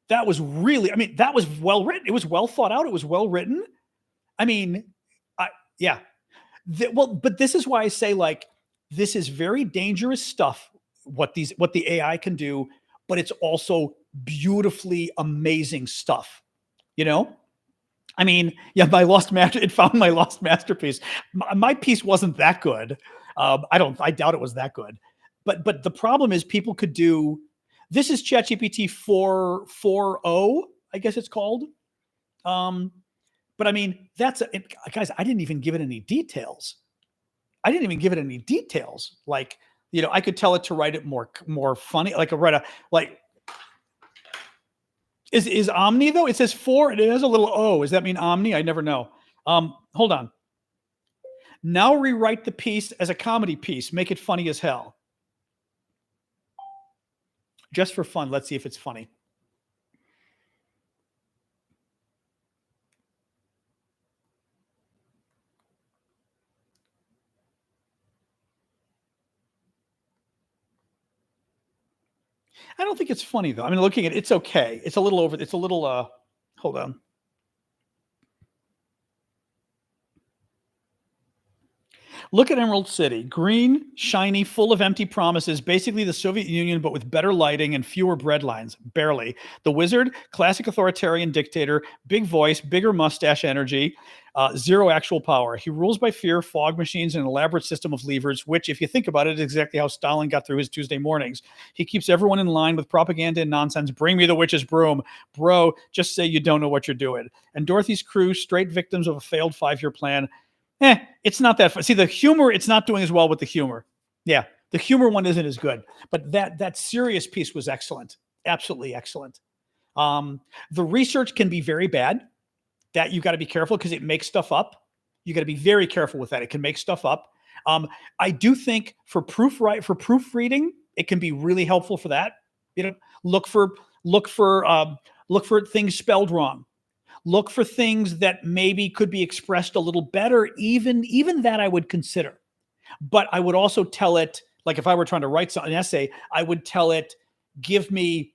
That was well written. It was well thought out. It was well written. Yeah. But this is why I say, like, this is very dangerous stuff, what the AI can do, but it's also beautifully amazing stuff. You know? It found my lost masterpiece. My piece wasn't that good. I doubt it was that good. But the problem is people could do, this is ChatGPT 4.0, I guess it's called. But I mean, guys, I didn't even give it any details. Like, I could tell it to write it more funny, like is Omni though? It says 4. It has a little O. Does that mean Omni? I never know. Hold on. Now rewrite the piece as a comedy piece. Make it funny as hell. Just for fun. Let's see if it's funny. I don't think it's funny though. I mean, looking at it, it's okay. It's a little hold on. Look at Emerald City. Green, shiny, full of empty promises. Basically the Soviet Union, but with better lighting and fewer bread lines. Barely. The Wizard, classic authoritarian dictator, big voice, bigger mustache energy, zero actual power. He rules by fear, fog machines, and an elaborate system of levers, which, if you think about it, is exactly how Stalin got through his Tuesday mornings. He keeps everyone in line with propaganda and nonsense. Bring me the witch's broom. Bro, just say you don't know what you're doing. And Dorothy's crew, straight victims of a failed 5-year plan. It's not that fun. See, the humor, it's not doing as well with the humor. Yeah, the humor one isn't as good. But that serious piece was excellent. Absolutely excellent. The research can be very bad. That you got to be careful because it makes stuff up. You got to be very careful with that. It can make stuff up. I do think for proofreading, it can be really helpful for that. Look for things spelled wrong. Look for things that maybe could be expressed a little better. Even that I would consider. But I would also tell it, like if I were trying to write an essay, I would tell it, give me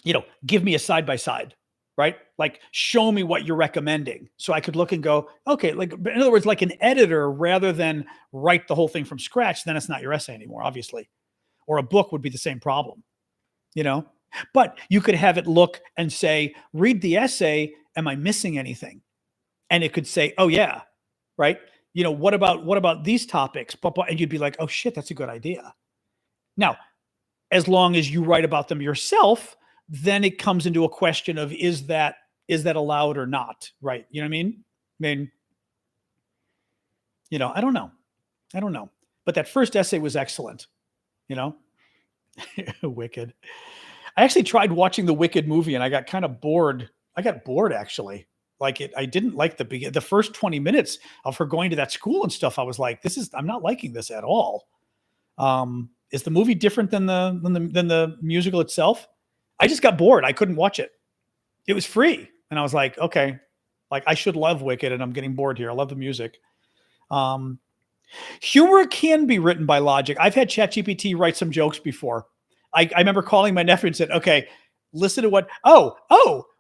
a side-by-side, right? Like show me what you're recommending. So I could look and go, okay, like in other words, like an editor rather than write the whole thing from scratch, then it's not your essay anymore, obviously. Or a book would be the same problem, But you could have it look and say, read the essay. Am I missing anything? And it could say, oh yeah, right? What about these topics? And you'd be like, oh shit, that's a good idea. Now, as long as you write about them yourself, then it comes into a question of is that allowed or not, right? You know what I mean? I don't know. But that first essay was excellent, Wicked. I actually tried watching the Wicked movie and I got kind of bored. I got bored actually. I didn't like the first 20 minutes of her going to that school and stuff. I was like, I'm not liking this at all. Is the movie different than the musical itself? I just got bored. I couldn't watch it. It was free. And I was like, okay, like I should love Wicked and I'm getting bored here. I love the music. Humor can be written by logic. I've had ChatGPT write some jokes before. I remember calling my nephew and said, okay, listen to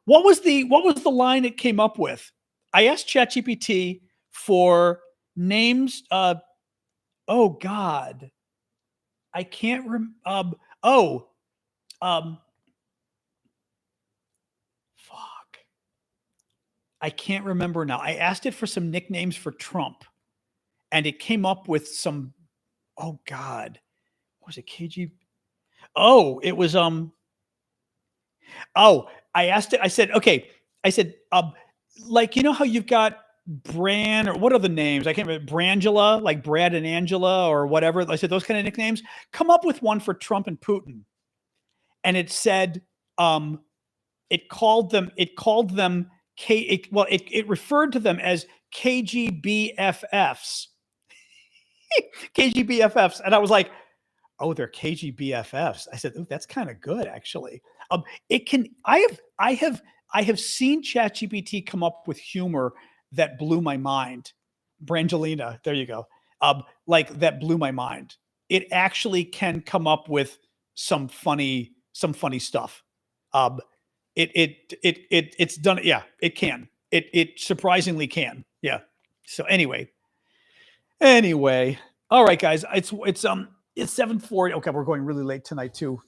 what was the line it came up with? I asked ChatGPT for names. Oh God, I can't remember. Fuck. I can't remember now. I asked it for some nicknames for Trump and it came up with some, oh God, what was it? KG? Oh, it was, I asked it, I said, okay. I said, like, how you've got Bran or what are the names? I can't remember. Brangela, like Brad and Angela or whatever. I said, those kind of nicknames, come up with one for Trump and Putin. And it said, it referred to them as KGBFFs. KGBFFs. And I was like, oh, they're KGBFFs. I said, oh, that's kind of good, actually. I have seen ChatGPT come up with humor that blew my mind. Brangelina, there you go. Like that blew my mind. It actually can come up with some funny stuff. It's done. Yeah, it can. It surprisingly can. Yeah. So anyway. All right, guys. It's 7:40. Okay, we're going really late tonight too.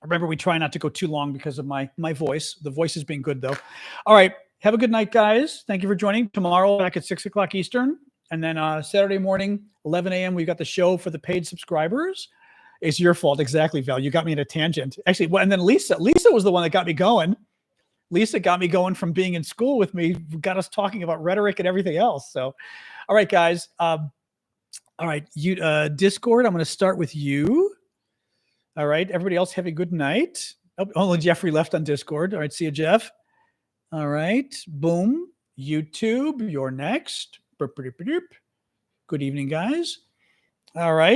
Remember, we try not to go too long because of my voice. The voice has been good though. All right. Have a good night, guys. Thank you for joining. Tomorrow back at 6:00 Eastern. And then Saturday morning, 11 a.m., we've got the show for the paid subscribers. It's your fault. Exactly, Val. You got me in a tangent. Actually, and then Lisa was the one that got me going. Lisa got me going from being in school with me, got us talking about rhetoric and everything else. So, all right, guys. All right, you Discord, I'm going to start with you. All right, everybody else have a good night. Oh, only Jeffrey left on Discord. All right, see you, Jeff. All right, boom. YouTube, you're next. Good evening, guys. All right.